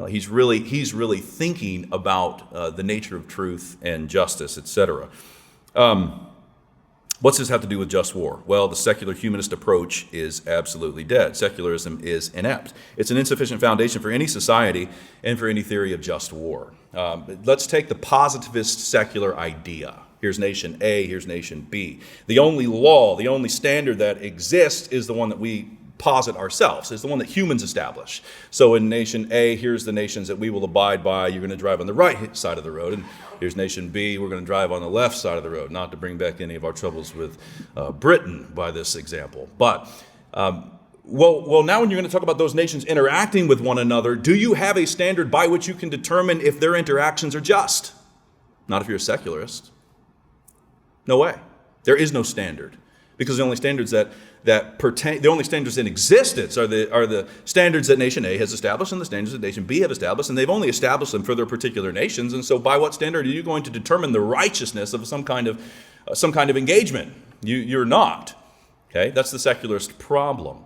He's really thinking about the nature of truth and justice, etc. What's this have to do with just war? Well, the secular humanist approach is absolutely dead. Secularism is inept. It's an insufficient foundation for any society and for any theory of just war. Let's take the positivist secular idea. Here's nation A, here's nation B. The only law, the only standard that exists is the one that we posit ourselves, is the one that humans establish. So in nation A, here's the nations that we will abide by. You're going to drive on the right side of the road. And here's nation B, we're going to drive on the left side of the road, not to bring back any of our troubles with Britain by this example. But, well, now when you're going to talk about those nations interacting with one another, do you have a standard by which you can determine if their interactions are just? Not if you're a secularist. No way. There is no standard. Because the only standards the only standards in existence are the standards that nation A has established and the standards that nation B have established, and they've only established them for their particular nations. And so, by what standard are you going to determine the righteousness of some kind of engagement? You're not. Okay, that's the secularist problem.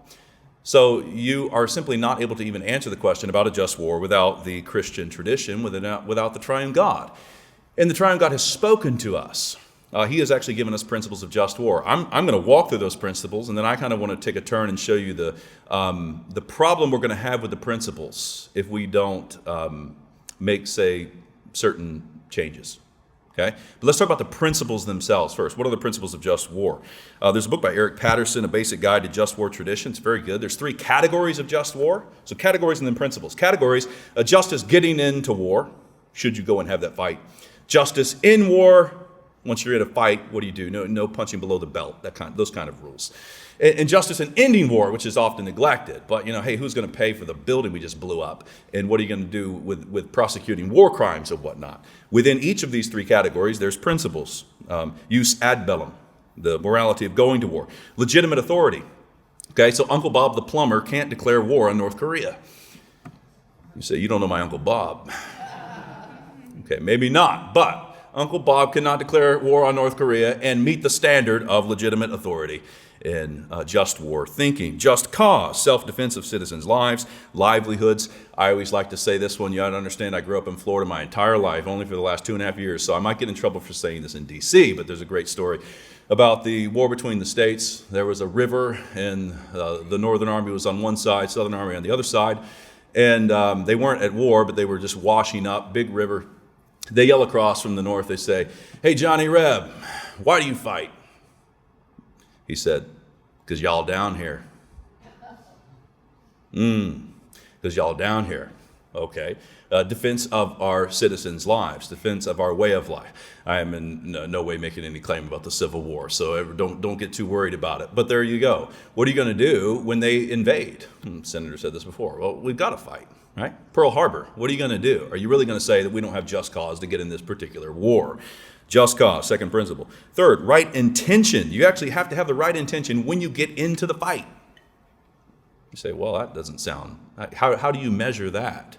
So you are simply not able to even answer the question about a just war without the Christian tradition, without the triune God. And the triune God has spoken to us. He has actually given us principles of just war. I'm going to walk through those principles, and then I kind of want to take a turn and show you the problem we're going to have with the principles if we don't make, say, certain changes. Okay? But let's talk about the principles themselves first. What are the principles of just war? There's a book by Eric Patterson, A Basic Guide to Just War Tradition. It's very good. There's 3 categories of just war. So categories and then principles. Categories, justice getting into war, should you go and have that fight. Justice in war. Once you're in a fight, what do? No punching below the belt, those kind of rules. And justice in ending war, which is often neglected. But, hey, who's going to pay for the building we just blew up? And what are you going to do with prosecuting war crimes and whatnot? Within each of these 3 categories, there's principles. Jus ad bellum, the morality of going to war. Legitimate authority. Okay, so Uncle Bob the plumber can't declare war on North Korea. You say, you don't know my Uncle Bob. Okay, maybe not, but Uncle Bob cannot declare war on North Korea and meet the standard of legitimate authority in just war thinking. Just cause, self-defense of citizens' lives, livelihoods. I always like to say this one. You ought to understand I grew up in Florida my entire life, only for the last 2.5 years, so I might get in trouble for saying this in D.C., but there's a great story about the war between the states. There was a river, and the Northern Army was on one side, Southern Army on the other side, and they weren't at war, but they were just washing up, big river. They yell across from the north, they say, "Hey, Johnny Reb, why do you fight?" He said, "Because y'all down here." Because y'all down here. Okay. Defense of our citizens' lives, defense of our way of life. I am in no way making any claim about the Civil War, so don't get too worried about it. But there you go. What are you going to do when they invade? Senator said this before. Well, we've got to fight, right? Pearl Harbor, what are you going to do? Are you really going to say that we don't have just cause to get in this particular war? Just cause, second principle. Third, right intention. You actually have to have the right intention when you get into the fight. You say, well, that doesn't sound, how do you measure that?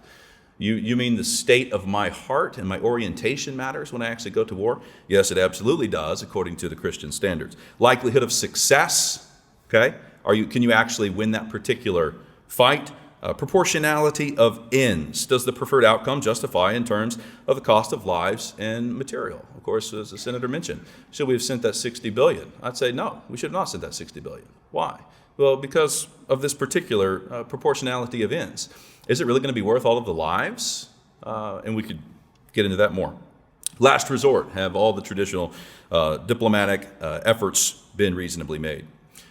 You mean the state of my heart and my orientation matters when I actually go to war? Yes, it absolutely does, according to the Christian standards. Likelihood of success, okay? Can you actually win that particular fight? Proportionality of ends. Does the preferred outcome justify in terms of the cost of lives and material? Of course, as the senator mentioned, should we have sent that $60 billion? I'd say no, we should have not sent that $60 billion. Why? Well, because of this particular proportionality of ends. Is it really going to be worth all of the lives? And we could get into that more. Last resort, have all the traditional diplomatic efforts been reasonably made?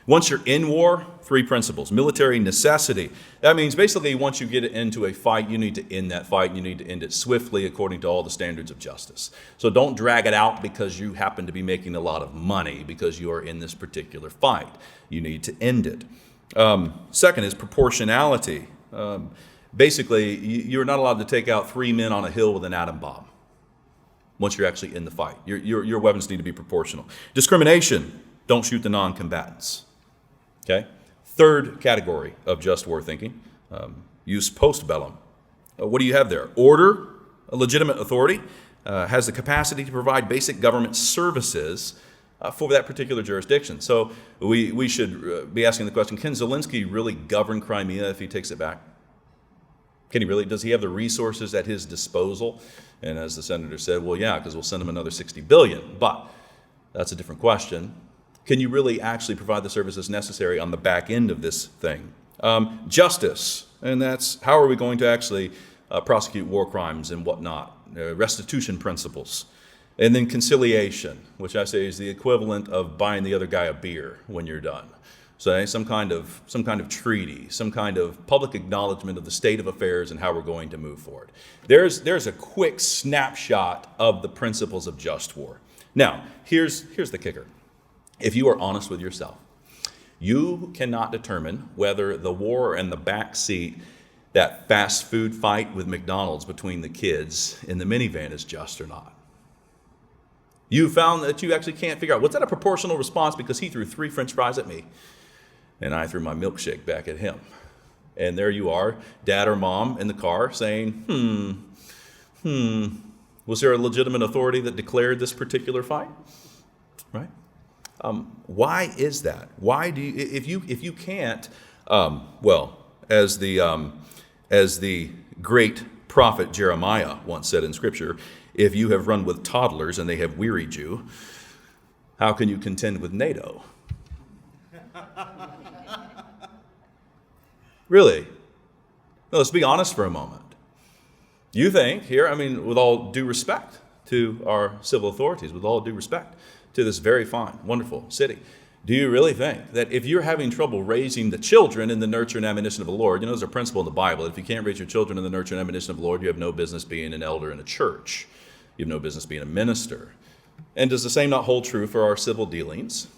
Once you're in war, 3 principles. Military necessity. That means basically once you get into a fight, you need to end that fight. You need to end it swiftly according to all the standards of justice. So don't drag it out because you happen to be making a lot of money because you are in this particular fight. You need to end it. Second is proportionality. Basically, you're not allowed to take out 3 men on a hill with an atom bomb once you're actually in the fight. Your weapons need to be proportional. Discrimination. Don't shoot the non-combatants. Okay? Third category of just war thinking, use post-bellum. What do you have there? Order, a legitimate authority, has the capacity to provide basic government services for that particular jurisdiction. So we should be asking the question, can Zelensky really govern Crimea if he takes it back? Can he really? Does he have the resources at his disposal? And as the senator said, well, yeah, because we'll send him another $60 billion. But that's a different question. Can you really actually provide the services necessary on the back end of this thing? Justice, and that's how are we going to actually prosecute war crimes and whatnot? Restitution principles. And then conciliation, which I say is the equivalent of buying the other guy a beer when you're done. So some kind of treaty, some kind of public acknowledgement of the state of affairs and how we're going to move forward. There's a quick snapshot of the principles of just war. Now, here's the kicker. If you are honest with yourself, you cannot determine whether the war in the back seat, that fast food fight with McDonald's between the kids in the minivan is just or not. You found that you actually can't figure out, was that a proportional response because he threw 3 French fries at me and I threw my milkshake back at him? And there you are, dad or mom in the car saying, was there a legitimate authority that declared this particular fight? Right? Why is that? Why do you, if you can't, as the great prophet Jeremiah once said in Scripture, if you have run with toddlers and they have wearied you, how can you contend with NATO? Really? No, let's be honest for a moment. You think here, with all due respect to our civil authorities, with all due respect to this very fine, wonderful city, do you really think that if you're having trouble raising the children in the nurture and admonition of the Lord, there's a principle in the Bible, if you can't raise your children in the nurture and admonition of the Lord, you have no business being an elder in a church. You have no business being a minister. And does the same not hold true for our civil dealings?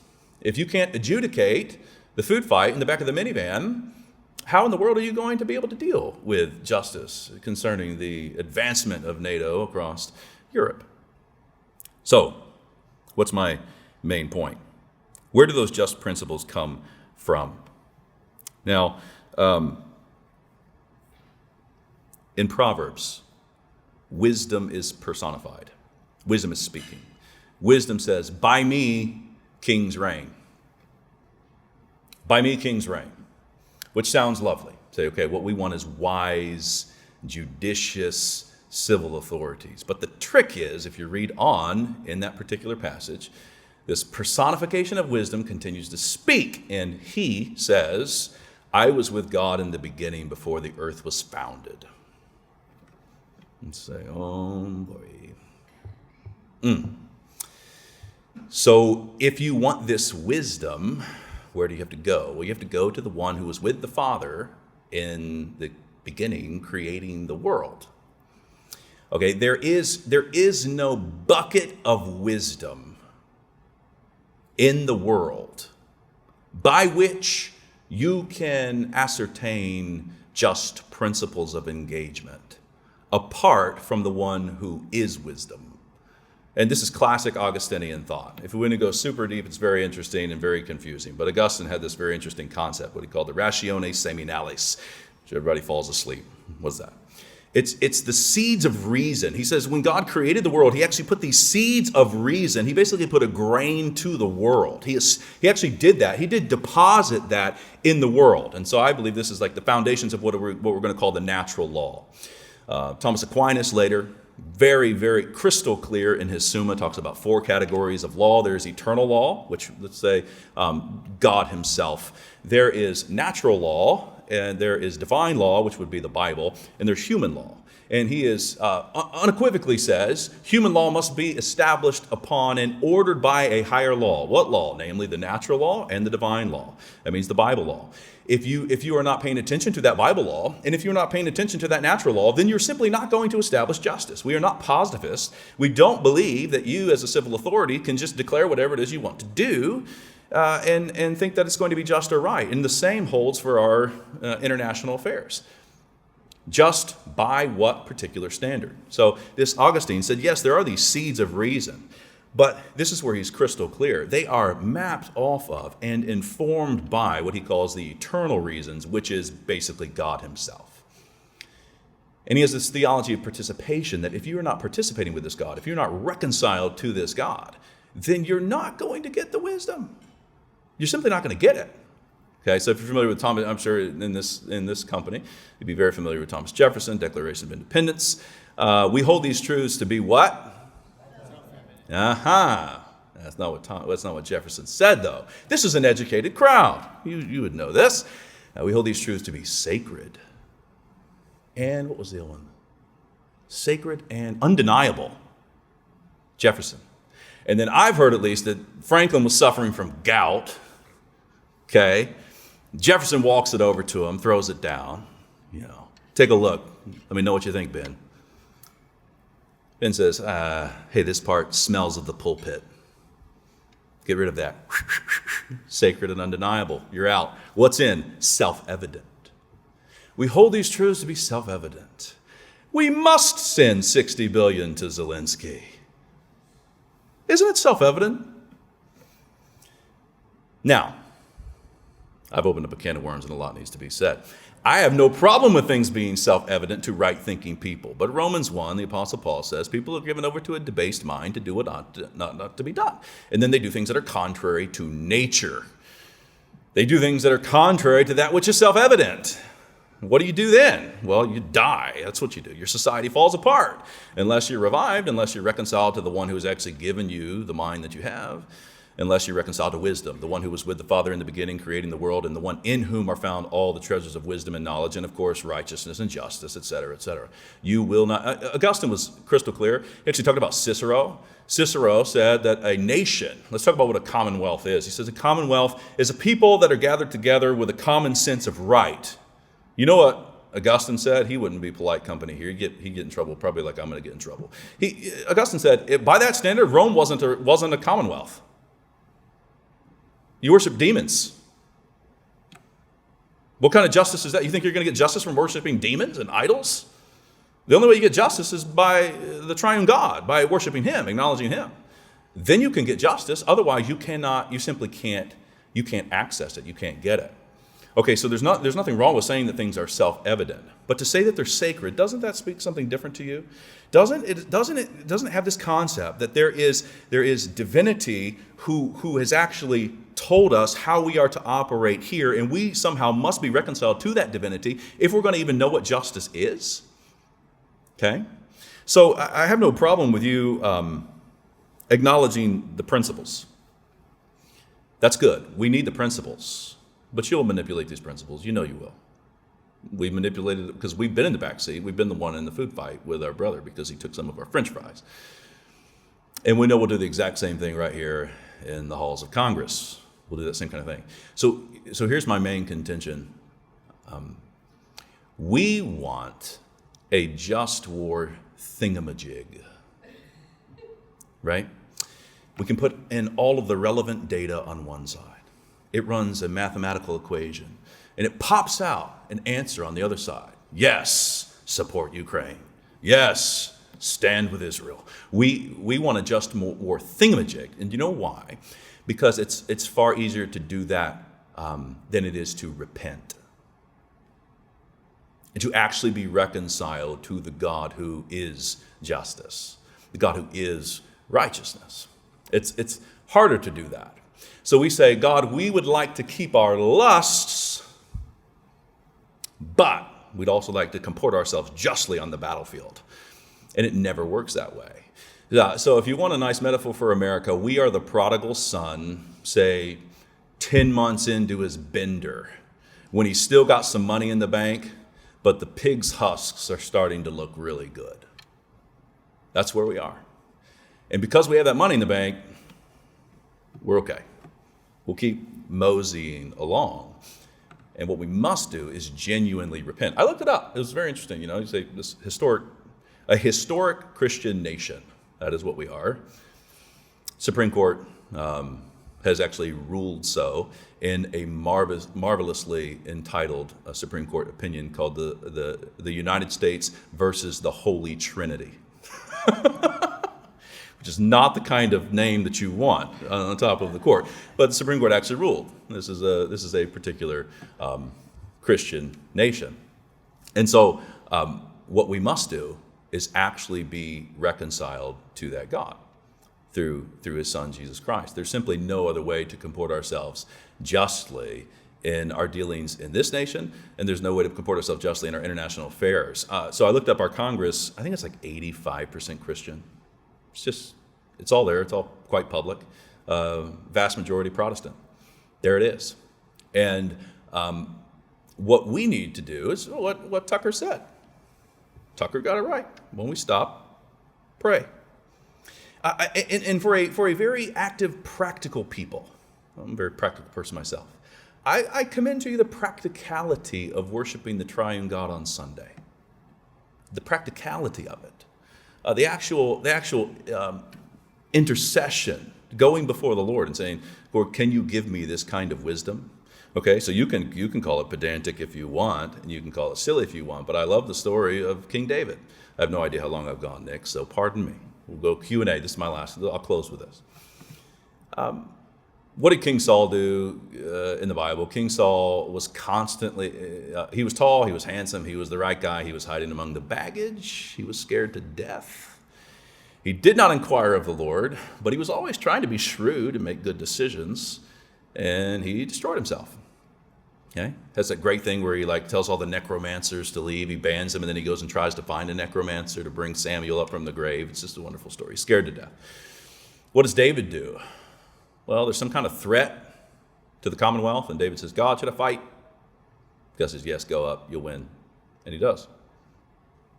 If you can't adjudicate the food fight in the back of the minivan, how in the world are you going to be able to deal with justice concerning the advancement of NATO across Europe? So, what's my main point? Where do those just principles come from? Now, in Proverbs, wisdom is personified. Wisdom is speaking. Wisdom says, by me, kings reign. By me, kings reign. Which sounds lovely. Say, okay, what we want is wise, judicious, civil authorities. But the trick is, if you read on in that particular passage, this personification of wisdom continues to speak. And he says, I was with God in the beginning before the earth was founded. And say, oh boy. So if you want this wisdom, where do you have to go? Well, you have to go to the one who was with the Father in the beginning, creating the world. Okay, there is no bucket of wisdom in the world by which you can ascertain just principles of engagement apart from the one who is wisdom. And this is classic Augustinian thought. If we want to go super deep, it's very interesting and very confusing. But Augustine had this very interesting concept, what he called the ratione seminalis, which everybody falls asleep. What's that? It's the seeds of reason. He says when God created the world, he actually put these seeds of reason. He basically put a grain to the world. He actually did that. He did deposit that in the world. And so I believe this is like the foundations of what we're going to call the natural law. Thomas Aquinas later, very, very crystal clear in his Summa, talks about 4 categories of law. There's eternal law, which let's say God himself. There is natural law, and there is divine law, which would be the Bible, and there's human law. And he is unequivocally says human law must be established upon and ordered by a higher law. What law? Namely the natural law and the divine law. That means the Bible law. If you are not paying attention to that Bible law, and if you're not paying attention to that natural law, then you're simply not going to establish justice. We are not positivists. We don't believe that you as a civil authority can just declare whatever it is you want to do and think that it's going to be just or right. And the same holds for our international affairs. Just by what particular standard? So this Augustine said, yes, there are these seeds of reason, but this is where he's crystal clear. They are mapped off of and informed by what he calls the eternal reasons, which is basically God himself. And he has this theology of participation that if you are not participating with this God, if you're not reconciled to this God, then you're not going to get the wisdom. You're simply not going to get it. Okay, so if you're familiar with Thomas, I'm sure in this company, you'd be very familiar with Thomas Jefferson, Declaration of Independence. We hold these truths to be what? That's not what Jefferson said, though. This is an educated crowd. You would know this. We hold these truths to be sacred. And what was the other one? Sacred and undeniable. Jefferson. And then I've heard at least that Franklin was suffering from gout. Okay. Jefferson walks it over to him, throws it down. Take a look. Let me know what you think, Ben. Ben says, hey, this part smells of the pulpit. Get rid of that. Sacred and undeniable. You're out. What's in? Self-evident. We hold these truths to be self-evident. We must send $60 billion to Zelensky. Isn't it self-evident? Now, I've opened up a can of worms and a lot needs to be said. I have no problem with things being self-evident to right-thinking people. But Romans 1, the Apostle Paul says, people are given over to a debased mind to do what not to be done. And then they do things that are contrary to nature. They do things that are contrary to that which is self-evident. What do you do then? Well, you die. That's what you do. Your society falls apart unless you're revived, unless you're reconciled to the one who has actually given you the mind that you have, unless you're reconciled to wisdom, the one who was with the Father in the beginning, creating the world, and the one in whom are found all the treasures of wisdom and knowledge, and of course, righteousness and justice, etc., etc. You will not. Augustine was crystal clear. He actually talked about Cicero. Cicero said that a nation, let's talk about what a commonwealth is. He says a commonwealth is a people that are gathered together with a common sense of right. You know what Augustine said? He wouldn't be polite company here. He'd get in trouble, probably like I'm going to get in trouble. Augustine said, by that standard, Rome wasn't a commonwealth. You worship demons. What kind of justice is that? You think you're going to get justice from worshiping demons and idols? The only way you get justice is by the triune God, by worshiping him, acknowledging him. Then you can get justice. Otherwise, you simply can't access it. You can't get it. Okay, so there's nothing wrong with saying that things are self-evident, but to say that they're sacred, doesn't that speak something different to you? Doesn't it have this concept that there is divinity who has actually told us how we are to operate here, and we somehow must be reconciled to that divinity if we're going to even know what justice is? Okay, so I have no problem with you acknowledging the principles. That's good. We need the principles. But you'll manipulate these principles. You know you will. We manipulated it because we've been in the backseat. We've been the one in the food fight with our brother because he took some of our French fries. And we know we'll do the exact same thing right here in the halls of Congress. We'll do that same kind of thing. So here's my main contention. We want a just war thingamajig, right? We can put in all of the relevant data on one side. It runs a mathematical equation, and it pops out an answer on the other side. Yes, support Ukraine. Yes, stand with Israel. We want a just war thingamajig, and you know why? Because it's far easier to do that than it is to repent and to actually be reconciled to the God who is justice, the God who is righteousness. It's harder to do that. So we say, God, we would like to keep our lusts, but we'd also like to comport ourselves justly on the battlefield. And it never works that way. So if you want a nice metaphor for America, we are the prodigal son, say, 10 months into his bender, when he's still got some money in the bank, but the pig's husks are starting to look really good. That's where we are. And because we have that money in the bank, we're okay. We'll keep moseying along. And what we must do is genuinely repent. I looked it up. It was very interesting. You say this a historic Christian nation. That is what we are. Supreme Court has actually ruled so in a marvelously entitled Supreme Court opinion called the United States versus the Holy Trinity. Which is not the kind of name that you want on top of the court. But the Supreme Court actually ruled. This is a particular Christian nation. And so what we must do is actually be reconciled to that God through his son, Jesus Christ. There's simply no other way to comport ourselves justly in our dealings in this nation, and there's no way to comport ourselves justly in our international affairs. So I looked up our Congress. I think it's like 85% Christian. It's all there. It's all quite public. Vast majority Protestant. There it is. And what we need to do is what Tucker said. Tucker got it right. When we stop, pray. And for a very active, practical people, I'm a very practical person myself, I commend to you the practicality of worshiping the triune God on Sunday. The practicality of it. The actual intercession, going before the Lord and saying, Lord, can you give me this kind of wisdom? Okay, so you can call it pedantic if you want, and you can call it silly if you want, but I love the story of King David. I have no idea how long I've gone, Nick, so pardon me. We'll go Q&A. This is my last. I'll close with this. What did King Saul do in the Bible? King Saul was constantly, he was tall, he was handsome, he was the right guy, he was hiding among the baggage, he was scared to death. He did not inquire of the Lord, but he was always trying to be shrewd and make good decisions, and he destroyed himself. Okay? That's that great thing where he tells all the necromancers to leave, he bans them, and then he goes and tries to find a necromancer to bring Samuel up from the grave. It's just a wonderful story. He's scared to death. What does David do? Well, there's some kind of threat to the Commonwealth, and David says, God, should I fight? God says, yes, go up, you'll win. And he does.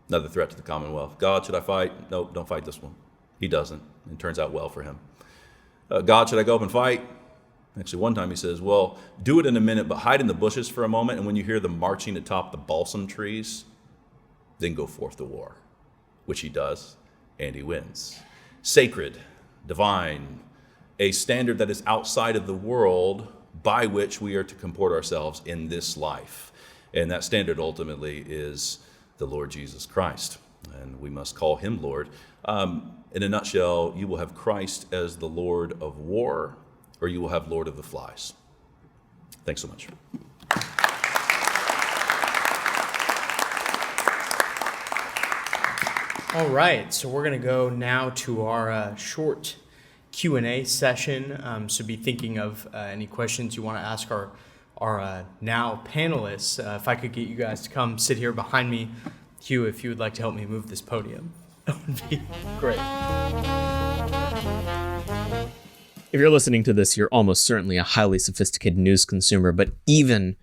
Another threat to the Commonwealth. God, should I fight? Nope, don't fight this one. He doesn't. It turns out well for him. God, should I go up and fight? Actually, one time he says, well, do it in a minute, but hide in the bushes for a moment, and when you hear them marching atop the balsam trees, then go forth to war, which he does, and he wins. Sacred, divine, a standard that is outside of the world by which we are to comport ourselves in this life. And that standard ultimately is the Lord Jesus Christ. And we must call him Lord. In a nutshell, you will have Christ as the Lord of war, or you will have Lord of the flies. Thanks so much.
All right, so we're going to go now to our short Q&A session. So be thinking of any questions you want to ask our now panelists. If I could get you guys to come sit here behind me, Hugh, if you would like to help me move this podium, that would be great.
If you're listening to this, you're almost certainly a highly sophisticated news consumer, but even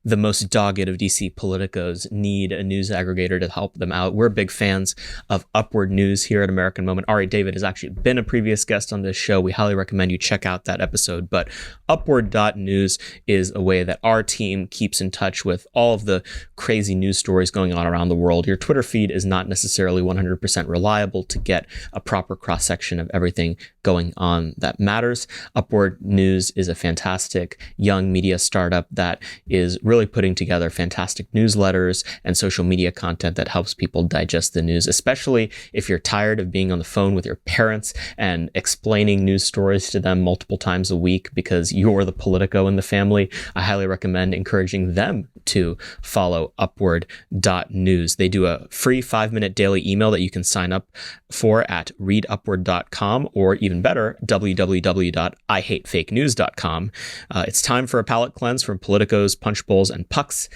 the most dogged of DC politicos need a news aggregator to help them out. We're big fans of Upward News here at American Moment. Ari David has actually been a previous guest on this show. We highly recommend you check out that episode. But Upward.news is a way that our team keeps in touch with all of the crazy news stories going on around the world. Your Twitter feed is not necessarily 100% reliable to get a proper cross-section of everything going on that matters. Upward News is a fantastic young media startup that is really putting together fantastic newsletters and social media content that helps people digest the news, especially if you're tired of being on the phone with your parents and explaining news stories to them multiple times a week because you're the politico in the family. I highly recommend encouraging them to follow Upward.news. They do a free 5-minute daily email that you can sign up for at readupward.com, or even better, www.ihatefakenews.com. It's time for a palate cleanse from politicos, punch bowls, and pucks.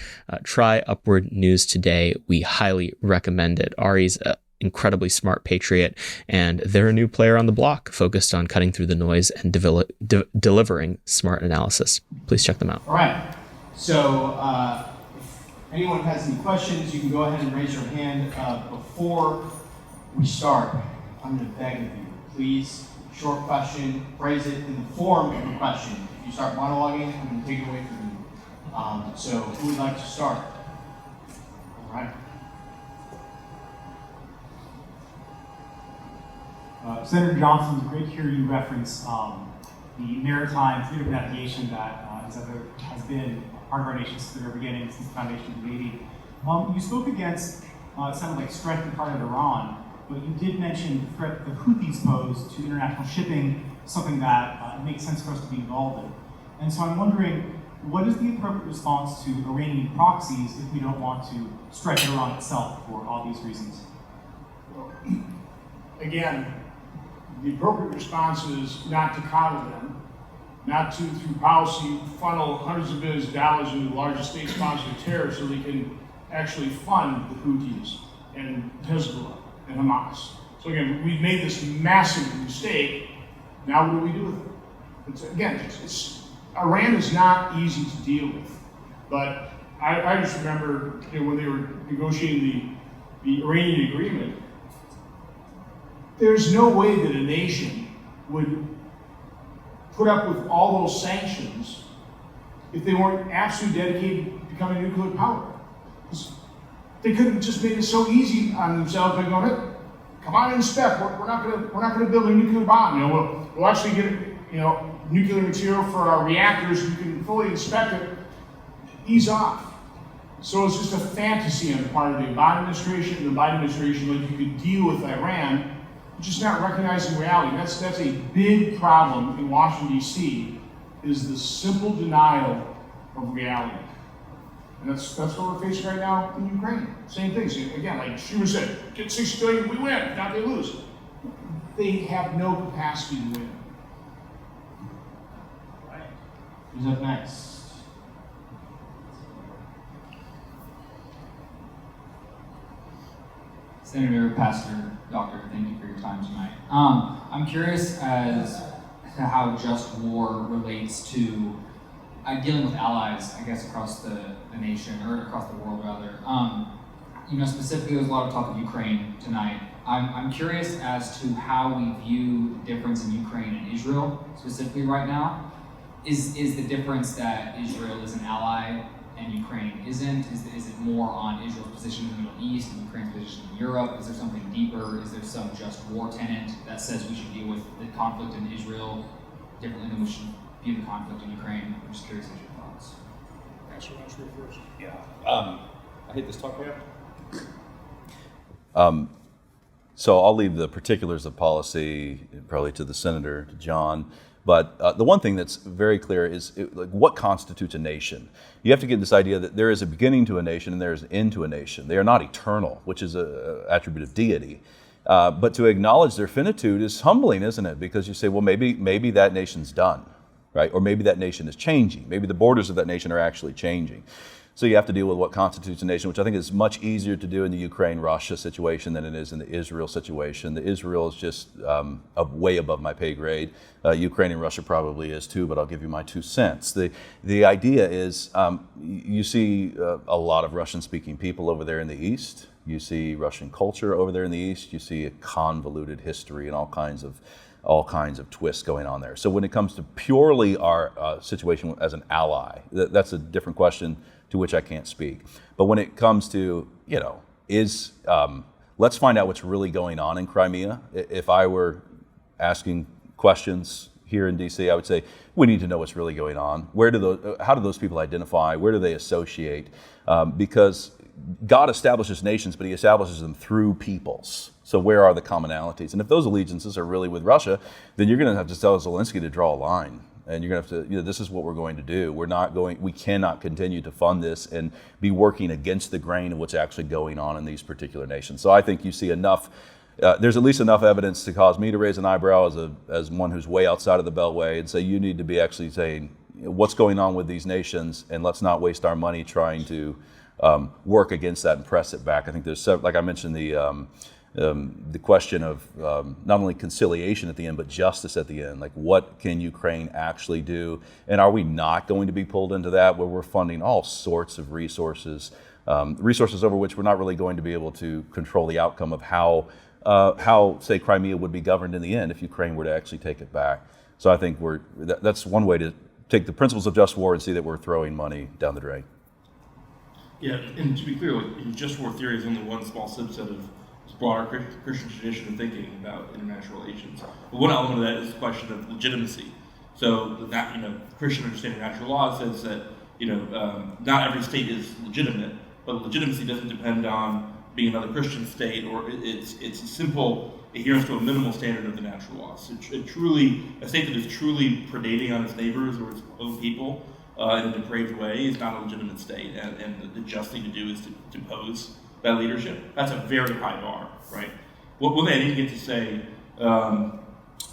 Try Upward News today. We highly recommend it. Ari's an incredibly smart patriot, and they're a new player on the block focused on cutting through the noise and delivering smart analysis. Please check them out.
All right. So if anyone has any questions, you can go ahead and raise your hand. Before we start, I'm going to beg of you, please, short question, phrase it in the form of a question. If you start monologuing, I'm going to take it away from you. So who would like to start? All right.
Senator Johnson, it's great to hear you reference the maritime freedom of navigation that has been part of our nation since the very beginning, since the foundation of the Navy. You spoke against, it sounded like strength part of Iran, but you did mention the threat the Houthis pose to international shipping, something that makes sense for us to be involved in. And so I'm wondering, what is the appropriate response to Iranian proxies if we don't want to strike Iran itself for all these reasons?
Well, again, the appropriate response is not to coddle them, not to, through policy, funnel hundreds of billions of dollars into the largest state-sponsored terror so they can actually fund the Houthis and Hezbollah and Hamas. So again, we've made this massive mistake. Now what do we do with it? Iran is not easy to deal with, but I just remember when they were negotiating the Iranian agreement, there's no way that a nation would put up with all those sanctions if they weren't absolutely dedicated to becoming a nuclear power. They could have just made it so easy on themselves by going, hey, come on and inspect. We're not going to build a nuclear bomb. We'll actually get nuclear material for our reactors. You can fully inspect it. Ease off. So it's just a fantasy on the part of the Obama administration and the Biden administration, like you could deal with Iran, just not recognizing reality. That's a big problem in Washington, D.C., is the simple denial of reality. And that's what we're facing right now in Ukraine. Same thing. So again, like Schumer said, get $6 billion, we win. If not, they lose. They have no capacity to win.
All right. Who's up next?
Senator, Pastor, Doctor, thank you for your time tonight. I'm curious as to how just war relates to dealing with allies, I guess, across the nation, or across the world, rather. Specifically, there's a lot of talk of Ukraine tonight. I'm curious as to how we view the difference in Ukraine and Israel, specifically right now. Is the difference that Israel is an ally and Ukraine isn't? Is it more on Israel's position in the Middle East and Ukraine's position in Europe? Is there something deeper? Is there some just war tenet that says we should deal with the conflict in Israel differently than we should view the conflict in Ukraine? I'm just curious as your thoughts.
Pastor Longshore first.
Yeah. I hate this talk about. So I'll leave the particulars of policy probably to the senator, to John. But the one thing that's very clear is what constitutes a nation. You have to get this idea that there is a beginning to a nation and there is an end to a nation. They are not eternal, which is an attribute of deity. But to acknowledge their finitude is humbling, isn't it? Because you say, well, maybe that nation's done, right? Or maybe that nation is changing. Maybe the borders of that nation are actually changing. So you have to deal with what constitutes a nation, which I think is much easier to do in the Ukraine-Russia situation than it is in the Israel situation. The Israel is just way above my pay grade. Ukraine and Russia probably is too, but I'll give you my 2 cents. The idea is you see a lot of Russian-speaking people over there in the East. You see Russian culture over there in the East. You see a convoluted history and all kinds of twists going on there. So when it comes to purely our situation as an ally, that's a different question to which I can't speak. But when it comes to, let's find out what's really going on in Crimea. If I were asking questions here in DC, I would say, we need to know what's really going on. How do those people identify? Where do they associate? Because God establishes nations, but he establishes them through peoples. So where are the commonalities? And if those allegiances are really with Russia, then you're going to have to tell Zelensky to draw a line. And you're going to have to, this is what we're going to do. We cannot continue to fund this and be working against the grain of what's actually going on in these particular nations. So I think you see enough, there's at least enough evidence to cause me to raise an eyebrow as one who's way outside of the Beltway and say, you need to be actually saying, what's going on with these nations, and let's not waste our money trying to work against that and press it back. I think there's, like I mentioned, the question of not only conciliation at the end, but justice at the end. Like, what can Ukraine actually do? And are we not going to be pulled into that where we're funding all sorts of resources over which we're not really going to be able to control the outcome of how, say, Crimea would be governed in the end if Ukraine were to actually take it back. So I think that's one way to take the principles of just war and see that we're throwing money down the drain.
Yeah, and to be clear, just war theory is only one small subset of broader Christian tradition of thinking about international relations. But one element of that is the question of legitimacy. So that Christian understanding of natural law says that not every state is legitimate, but legitimacy doesn't depend on being another Christian state, or it's a simple adherence to a minimal standard of the natural law. So a state that is truly predating on its neighbors or its own people in a depraved way is not a legitimate state, and the just thing to do is to depose that leadership. That's a very high bar, right? One thing I didn't get to say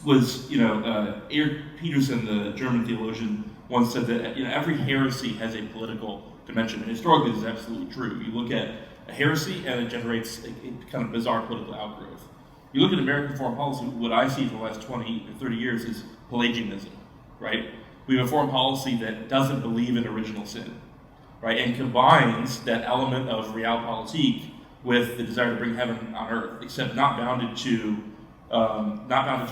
was, Eric Peterson, the German theologian, once said that every heresy has a political dimension, and historically this is absolutely true. You look at a heresy and it generates a kind of bizarre political outgrowth. You look at American foreign policy, what I see for the last 20 or 30 years is Pelagianism, right? We have a foreign policy that doesn't believe in original sin, right, and combines that element of realpolitik with the desire to bring heaven on earth, except not bounded to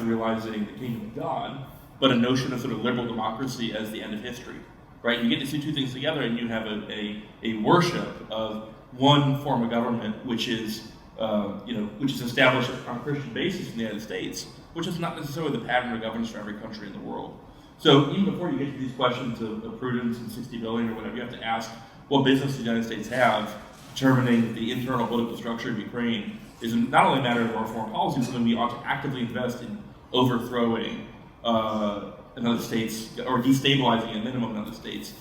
realizing the kingdom of God, but a notion of sort of liberal democracy as the end of history, right? You get to see two things together, and you have a worship of one form of government, which is established on a Christian basis in the United States, which is not necessarily the pattern of governance for every country in the world. So even before you get to these questions of prudence and 60 billion or whatever, you have to ask what business the United States have determining the internal political structure of Ukraine is not only a matter of our foreign policy, but something we ought to actively invest in overthrowing another state's, or destabilizing at minimum another state's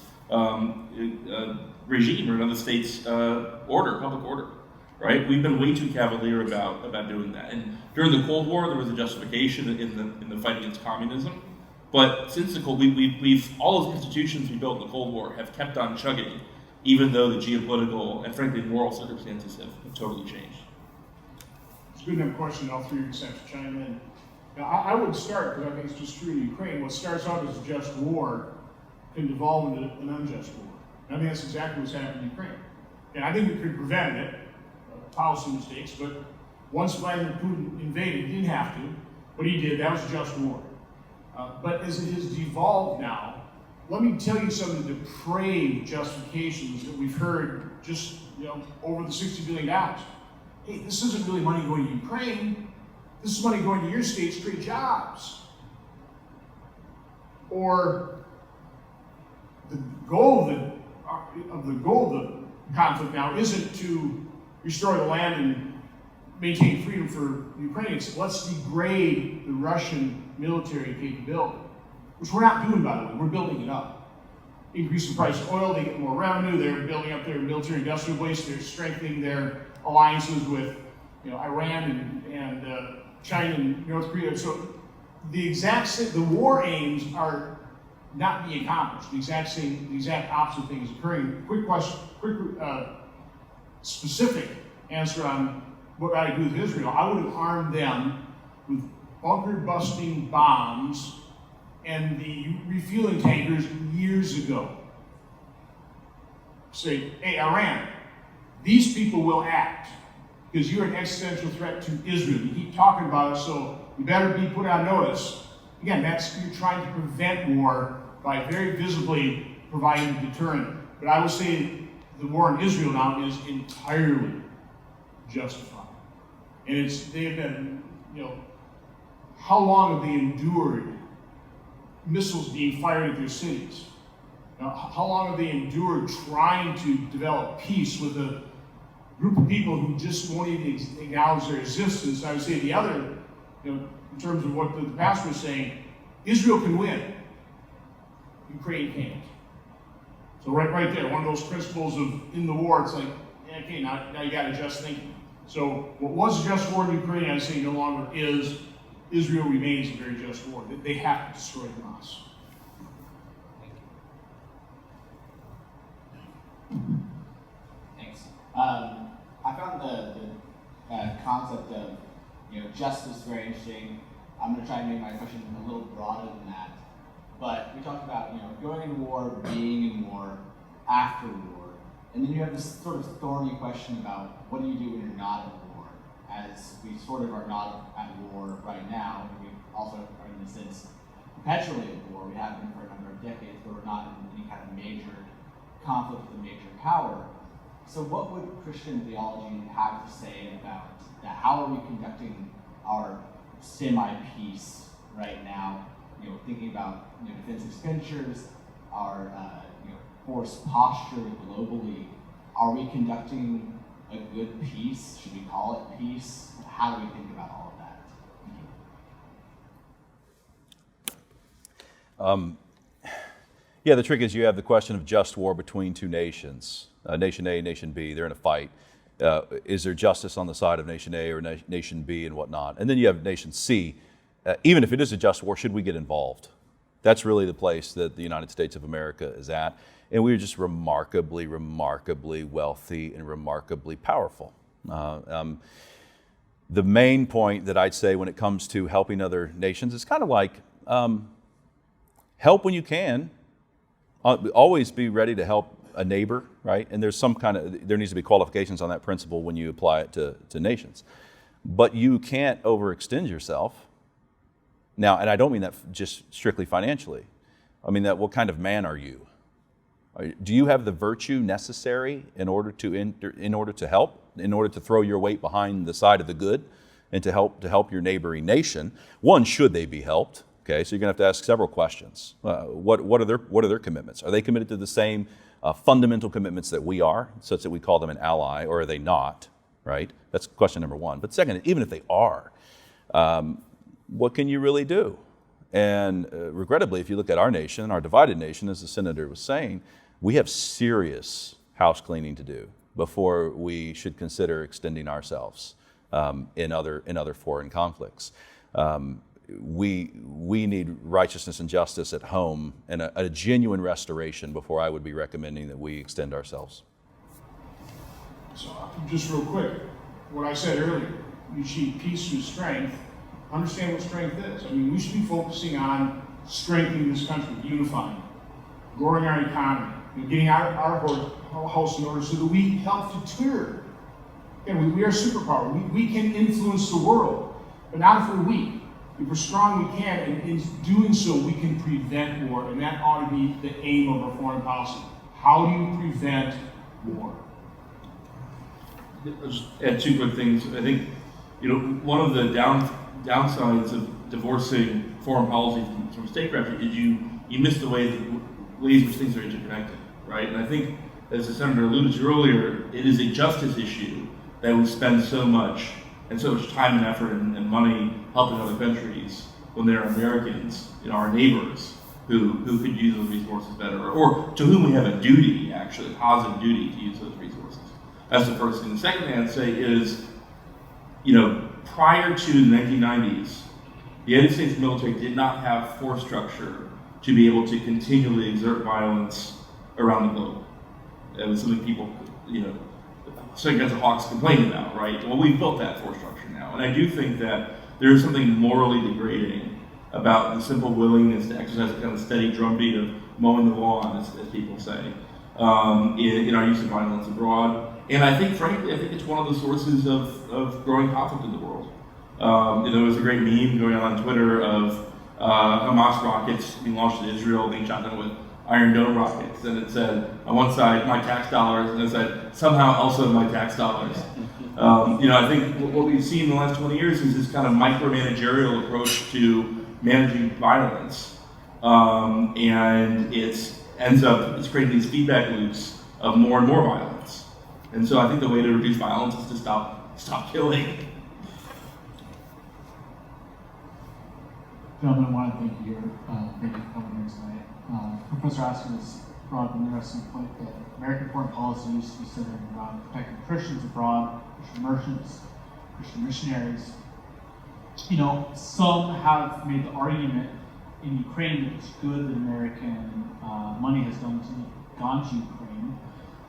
regime or another state's public order, right? We've been way too cavalier about doing that. And during the Cold War, there was a justification in the fight against communism. But since the Cold War, we've all those institutions we built in the Cold War have kept on chugging, even though the geopolitical and frankly moral circumstances have totally changed.
It's a good enough question. All three of you have to chime in. Now, I would start, because I think it's just true in Ukraine, what starts out as a just war can devolve into an unjust war. And I think that's exactly what's happening in Ukraine. And I think we could have prevented it, policy mistakes, but once Vladimir Putin invaded, he didn't have to, but he did. That was a just war. But as it has devolved now, let me tell you some of the depraved justifications that we've heard just over the $60 billion. Hey, this isn't really money going to Ukraine. This is money going to your state to create jobs. Or the goal of the conflict now isn't to restore the land and maintain freedom for Ukrainians. Let's degrade the Russian military capability, which we're not doing, by the way. We're building it up. Increase the price of oil, they get more revenue, they're building up their military industrial base, they're strengthening their alliances with Iran and China and North Korea. So the war aims are not being accomplished. The exact opposite thing is occurring. Quick question, specific answer on what I do with Israel. I would have armed them with bunker-busting bombs and the refueling tankers years ago. Say, hey, Iran, these people will act because you're an existential threat to Israel. You keep talking about it, so you better be put on notice. Again, you're trying to prevent war by very visibly providing a deterrent. But I would say the war in Israel now is entirely justified. And they've been, how long have they endured missiles being fired at their cities? How long have they endured trying to develop peace with a group of people who just won't even acknowledge their existence? I would say the other, in terms of what the pastor was saying, Israel can win, Ukraine can't. So right there, one of those principles of in the war, it's like, okay, now you got to adjust thinking. So what was a just war in Ukraine, I'd say no longer is. Israel remains a very just war. They have to destroy Hamas.
Thanks. I found the concept of justice very interesting. I'm going to try and make my question a little broader than that. But we talked about going into war, being in war, after war, and then you have this sort of thorny question about what do you do when you're not at war? As we sort of are not at war right now, and we also are in a sense perpetually at war. We have been for a number of decades, but we're not in any kind of major conflict with a major power. So what would Christian theology have to say about that? How are we conducting our semi-peace right now? Thinking about defense expenditures, our force posture globally. Are we conducting a good peace? Should we call it peace? How do we think about all of that?
Yeah, the trick is you have the question of just war between two nations, nation A, nation B. They're in a fight. Is there justice on the side of nation A or nation B and whatnot? And then you have nation C. Even if it is a just war, should we get involved? That's really the place that the United States of America is at. And we're just remarkably, remarkably wealthy and remarkably powerful. The main point that I'd say when it comes to helping other nations is kind of like help when you can. Always be ready to help a neighbor, right? And there needs to be qualifications on that principle when you apply it to nations. But you can't overextend yourself. Now, and I don't mean that just strictly financially. I mean that what kind of man are you? Do you have the virtue necessary in order to help, in order to throw your weight behind the side of the good, and to help your neighboring nation? One, should they be helped? Okay, so you're going to have to ask several questions. What are their commitments? Are they committed to the same fundamental commitments that we are, such that we call them an ally, or are they not? Right? That's question number one. But second, even if they are, what can you really do? And regrettably, if you look at our nation, our divided nation, as the senator was saying, we have serious house cleaning to do before we should consider extending ourselves in other foreign conflicts. We need righteousness and justice at home and a genuine restoration before I would be recommending that we extend ourselves.
So just real quick, what I said earlier, you achieve peace through strength. Understand what strength is. I mean, we should be focusing on strengthening this country, unifying, growing our economy, getting our house in order so that we help to clear. Again, we are a superpower. We can influence the world, but not if we're weak. If we're strong, we can, and in doing so, we can prevent war, and that ought to be the aim of our foreign policy. How do you prevent war?
I'll just add two quick things. I think, one of the downsides of divorcing foreign policy from statecraft is you miss the ways in which things are interconnected, right? And I think, as the senator alluded to earlier, it is a justice issue that we spend so much time and effort and money helping other countries when there are Americans, our neighbors, who could use those resources better, or to whom we have a duty, actually, a positive duty to use those resources. That's the first thing. The second thing I'd say is, prior to the 1990s, the United States military did not have force structure to be able to continually exert violence around the globe. It was something people, Second Hawks complained about, right? Well, we've built that force structure now. And I do think that there is something morally degrading about the simple willingness to exercise a kind of steady drumbeat of mowing the lawn, as people say, in our use of violence abroad. And I think, frankly, it's one of the sources of growing conflict in the world. There was a great meme going on Twitter of Hamas rockets being launched at Israel being shot down with Iron Dome rockets, and it said on one side my tax dollars, and it said somehow also my tax dollars. I think what we've seen in the last 20 years is this kind of micromanagerial approach to managing violence, and it's creating these feedback loops of more and more violence. And so I think the way to reduce violence is to stop killing.
Gentlemen, I want to thank you for coming here tonight. Professor Askonas brought up an interesting point that American foreign policy used to be centered around protecting Christians abroad, Christian merchants, Christian missionaries. Some have made the argument in Ukraine that it's good that American money has gone to Ukraine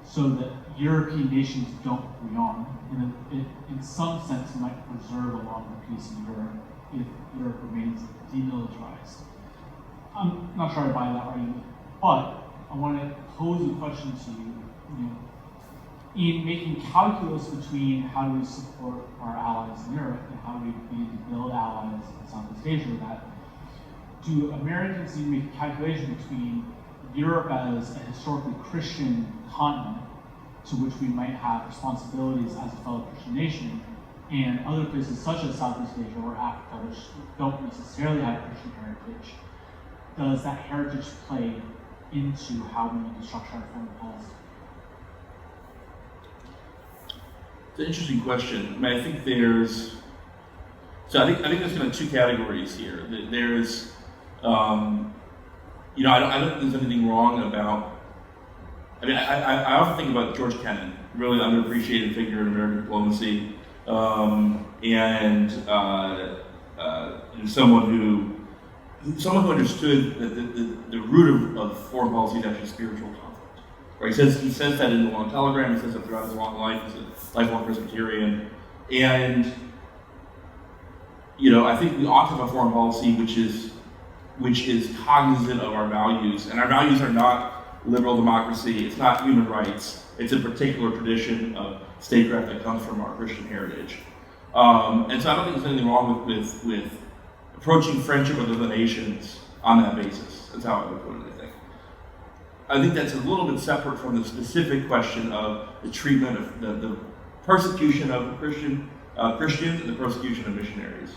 so that European nations don't rearm. And it, in some sense, might preserve a longer peace in Europe if Europe remains demilitarized. I'm not sure I buy that argument, but I want to pose a question to you. In making calculus between how do we support our allies in Europe and how do we begin to build allies in Southeast Asia, do Americans need to make a calculation between Europe as a historically Christian continent to which we might have responsibilities as a fellow Christian nation, and other places such as Southeast Asia or Africa, which don't necessarily have Christian heritage? Does that heritage play into how we need to structure our foreign policy?
It's an interesting question. I think there's there's kind of two categories here. There's, I don't think there's anything wrong about. I often think about George Kennan, really underappreciated figure in American diplomacy, and someone who understood that the root of foreign policy is actually spiritual conflict. Right? He says that in the Long Telegram. He says that throughout his long life. He's a lifelong Presbyterian, and I think we ought to have a foreign policy which is cognizant of our values, and our values are not liberal democracy. It's not human rights. It's a particular tradition of statecraft that comes from our Christian heritage, and so I don't think there's anything wrong with approaching friendship with other nations on that basis. That's how I would put it, I think that's a little bit separate from the specific question of the treatment of the persecution of Christians and the persecution of missionaries,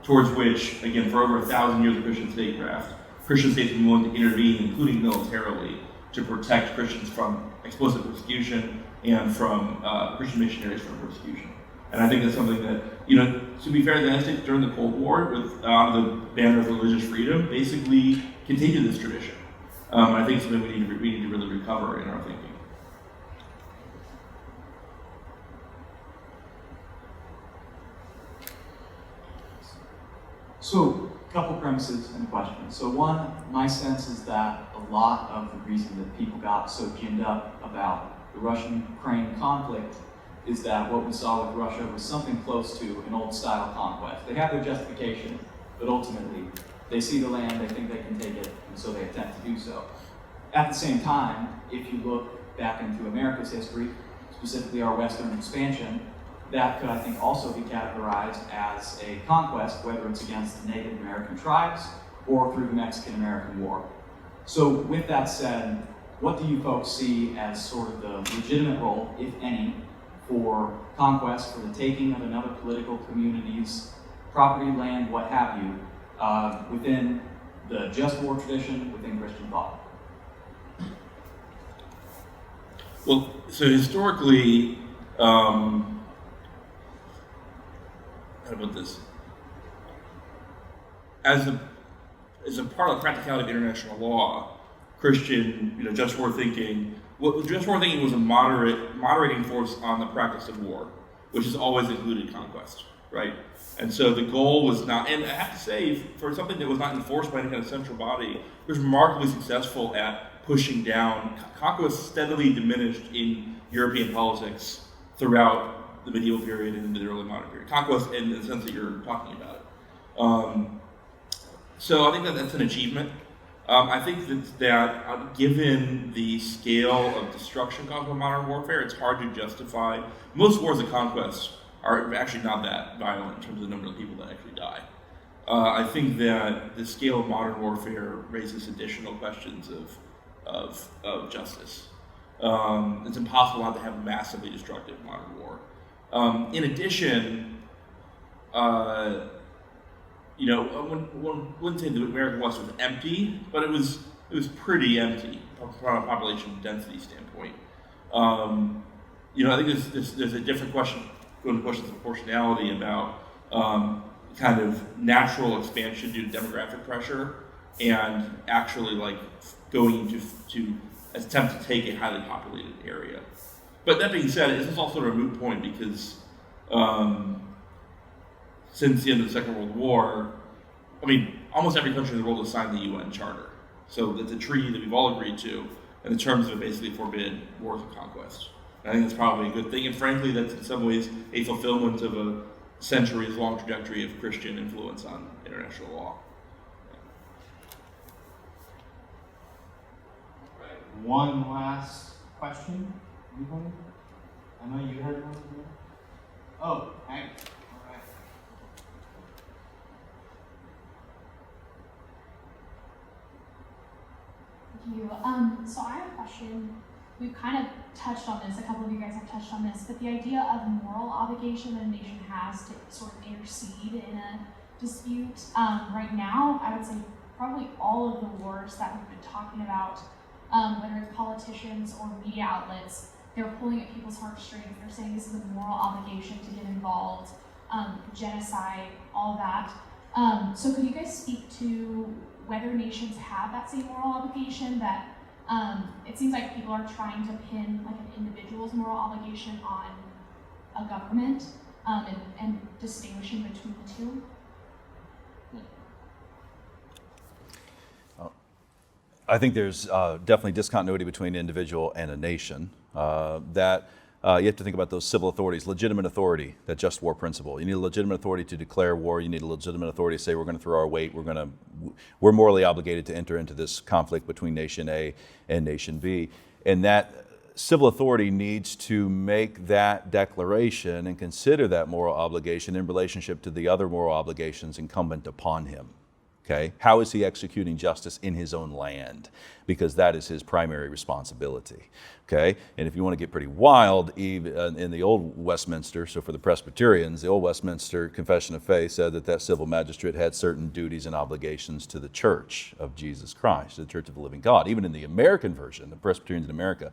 towards which, again, for over 1,000 years of Christian statecraft, Christian states have been willing to intervene, including militarily, to protect Christians from explicit persecution and from Christian missionaries from persecution. And I think that's something that, to be fair, the United States during the Cold War, with under the banner of religious freedom, basically continued this tradition. I think it's something we need to really recover in our thinking.
So, a couple premises and a question. So one, my sense is that a lot of the reason that people got so ginned up about the Russian-Ukraine conflict is that what we saw with Russia was something close to an old-style conquest. They have their justification, but ultimately, they see the land, they think they can take it, and so they attempt to do so. At the same time, if you look back into America's history, specifically our Western expansion, that could, I think, also be categorized as a conquest, whether it's against the Native American tribes or through the Mexican-American War. So with that said, what do you folks see as sort of the legitimate role, if any, for conquest, for the taking of another political community's property, land, what have you, within the just war tradition, within Christian thought?
Well, so historically, how about this? As a part of the practicality of international law, Christian, just war thinking. Just war thinking was a moderating force on the practice of war, which has always included conquest. right? And so the goal was not, and I have to say, for something that was not enforced by any kind of central body, it was remarkably successful at pushing down. Conquest steadily diminished in European politics throughout the medieval period and into the early modern period. Conquest in the sense that you're talking about it. So I think that that's an achievement. I think that given the scale of destruction caused by modern warfare, it's hard to justify. Most wars of conquest are actually not that violent in terms of the number of people that actually die. I think that the scale of modern warfare raises additional questions of justice. It's impossible not to have a massively destructive modern war. In addition, wouldn't say the American West was empty, but it was pretty empty from a population density standpoint. I think there's a different question, going to questions of proportionality about kind of natural expansion due to demographic pressure and actually like going to attempt to take a highly populated area. But that being said, this is also a moot point because since the end of the Second World War, almost every country in the world has signed the UN Charter. So it's a treaty that we've all agreed to, and the terms of it basically forbid wars of conquest. And I think that's probably a good thing, and frankly, that's in some ways a fulfillment of a centuries-long trajectory of Christian influence on international law.
Right. One last question. Anybody? I know you heard one. Oh, Hank. All right.
Thank you. So I have a question. We've kind of touched on this, a couple of you guys have touched on this, but the idea of moral obligation that a nation has to sort of intercede in a dispute. Right now, I would say probably all of the wars that we've been talking about, whether it's politicians or media outlets, they're pulling at people's heartstrings. They're saying this is a moral obligation to get involved, genocide, all that. So could you guys speak to whether nations have that same moral obligation that it seems like people are trying to pin like an individual's moral obligation on a government and distinguishing between the two?
I think there's definitely discontinuity between an individual and a nation. You have to think about those civil authorities, legitimate authority, that just war principle. You need a legitimate authority to declare war. You need a legitimate authority to say we're going to throw our weight. We're morally obligated to enter into this conflict between nation A and nation B. And that civil authority needs to make that declaration and consider that moral obligation in relationship to the other moral obligations incumbent upon him. Okay? How is he executing justice in his own land? Because that is his primary responsibility. Okay? And if you want to get pretty wild, even in the old Westminster, so for the Presbyterians, the old Westminster Confession of Faith said that civil magistrate had certain duties and obligations to the Church of Jesus Christ, the Church of the Living God. Even in the American version, the Presbyterians in America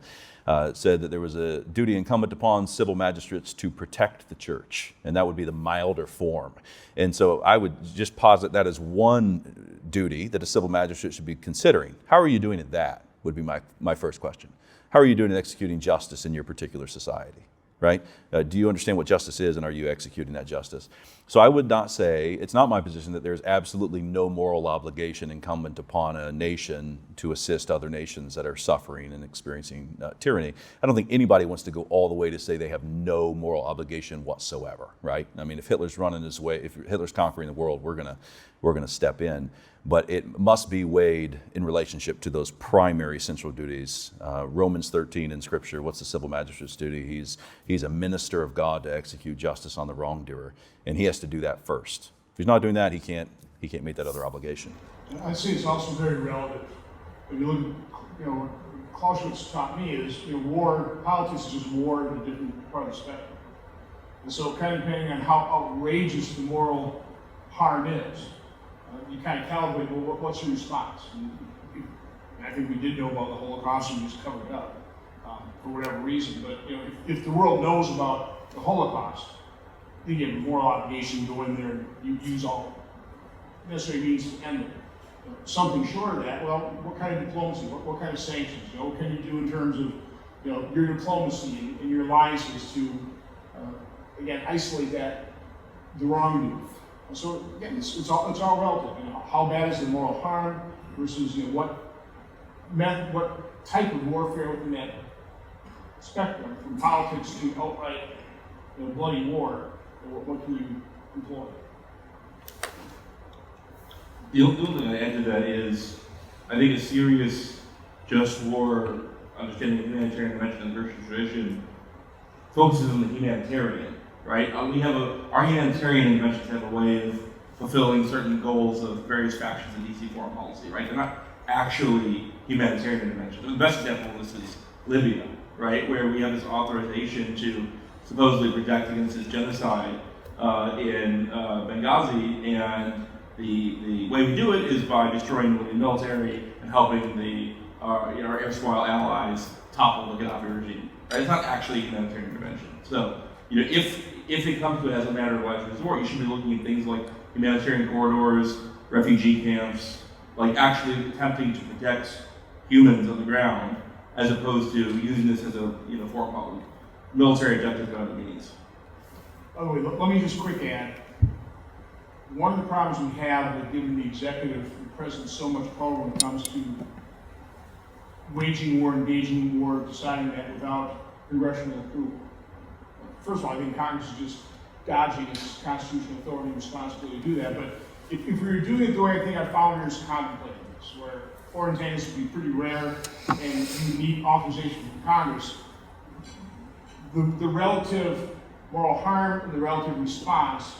said that there was a duty incumbent upon civil magistrates to protect the church, and that would be the milder form. And so I would just posit that as one duty that a civil magistrate should be considering. How are you doing at that, would be my first question. How are you doing at executing justice in your particular society, right? Do you understand what justice is, and are you executing that justice? So I would not say, it's not my position that there's absolutely no moral obligation incumbent upon a nation to assist other nations that are suffering and experiencing tyranny. I don't think anybody wants to go all the way to say they have no moral obligation whatsoever, right? I mean, if Hitler's running his way, if Hitler's conquering the world, we're gonna step in. But it must be weighed in relationship to those primary central duties. Romans 13 in Scripture, what's the civil magistrate's duty? He's a minister of God to execute justice on the wrongdoer, and he has to do that first. If he's not doing that, he can't meet that other obligation.
I see it's also very relative. If you look at, what Clausewitz taught me is, war, politics is just war in a different part of the spectrum. And so kind of depending on how outrageous the moral harm is, you kind of calibrate, well, what's your response? And I think we did know about the Holocaust and just covered it up for whatever reason. But if the world knows about the Holocaust, I think you have a moral obligation to go in there and use all necessary means to end it. Something short of that, well, what kind of diplomacy? What kind of sanctions? What can you do in terms of your diplomacy and your alliances to again isolate that the wrongdoer. So again, it's all relative. How bad is the moral harm versus what type of warfare within that spectrum, from politics to outright bloody war. What can you employ?
The only thing I add to that is, I think a serious just war understanding of humanitarian intervention in the Christian tradition focuses on the humanitarian, right? Our humanitarian interventions have a way of fulfilling certain goals of various factions in DC foreign policy, right? They're not actually humanitarian interventions. The best example of this is Libya, right? Where we have this authorization to supposedly protect against this genocide in Benghazi, and the way we do it is by destroying the military and helping our erstwhile allies topple the Gaddafi regime. Right? It's not actually humanitarian intervention. So, if it comes to it as a matter of last resort, you should be looking at things like humanitarian corridors, refugee camps, like actually attempting to protect humans on the ground, as opposed to using this as a for military objective by other means.
By the way, let me just quick add. One of the problems we have with giving the executive and president so much power when it comes to waging war, engaging in war, deciding that without congressional approval. First of all, I think Congress is just dodging its constitutional authority and responsibility to do that. But if we were doing it the way I think our founders contemplated this, where foreign attendance would be pretty rare and you need authorization from Congress, the relative moral harm and the relative response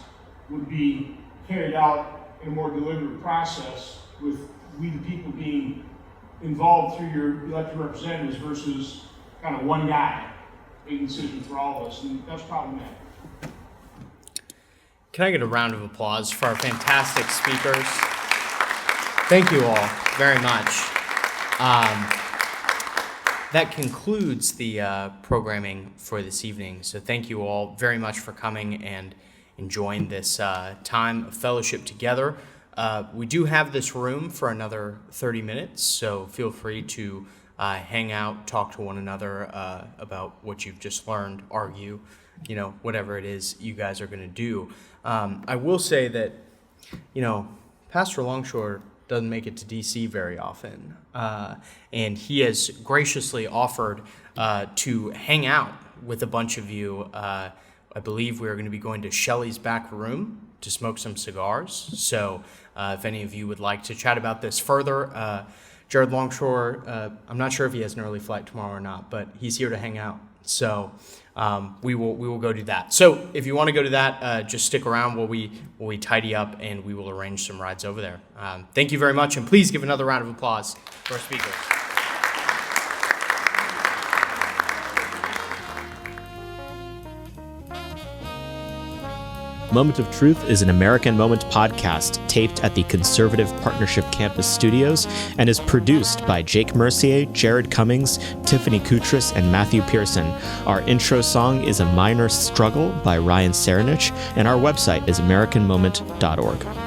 would be carried out in a more deliberate process, with we the people being involved through your elected representatives versus kind of one guy making decisions for all of us, and that's problematic.
Can I get a round of applause for our fantastic speakers? Thank you all very much. That concludes the programming for this evening. So thank you all very much for coming and enjoying this time of fellowship together. We do have this room for another 30 minutes, so feel free to hang out, talk to one another about what you've just learned, argue, whatever it is you guys are going to do. I will say that, Pastor Longshore doesn't make it to DC very often, and he has graciously offered to hang out with a bunch of you. I believe we're going to be going to Shelley's back room to smoke some cigars. So if any of you would like to chat about this further, Jared Longshore, I'm not sure if he has an early flight tomorrow or not, but he's here to hang out. So we will go do that. So if you want to go to that, just stick around while we tidy up, and we will arrange some rides over there. Thank you very much, and please give another round of applause for our speakers.
Moment of Truth is an American Moment podcast taped at the Conservative Partnership Campus Studios and is produced by Jake Mercier, Jared Cummings, Tiffany Kutris, and Matthew Pearson. Our intro song is A Minor Struggle by Ryan Serenich, and our website is americanmoment.org.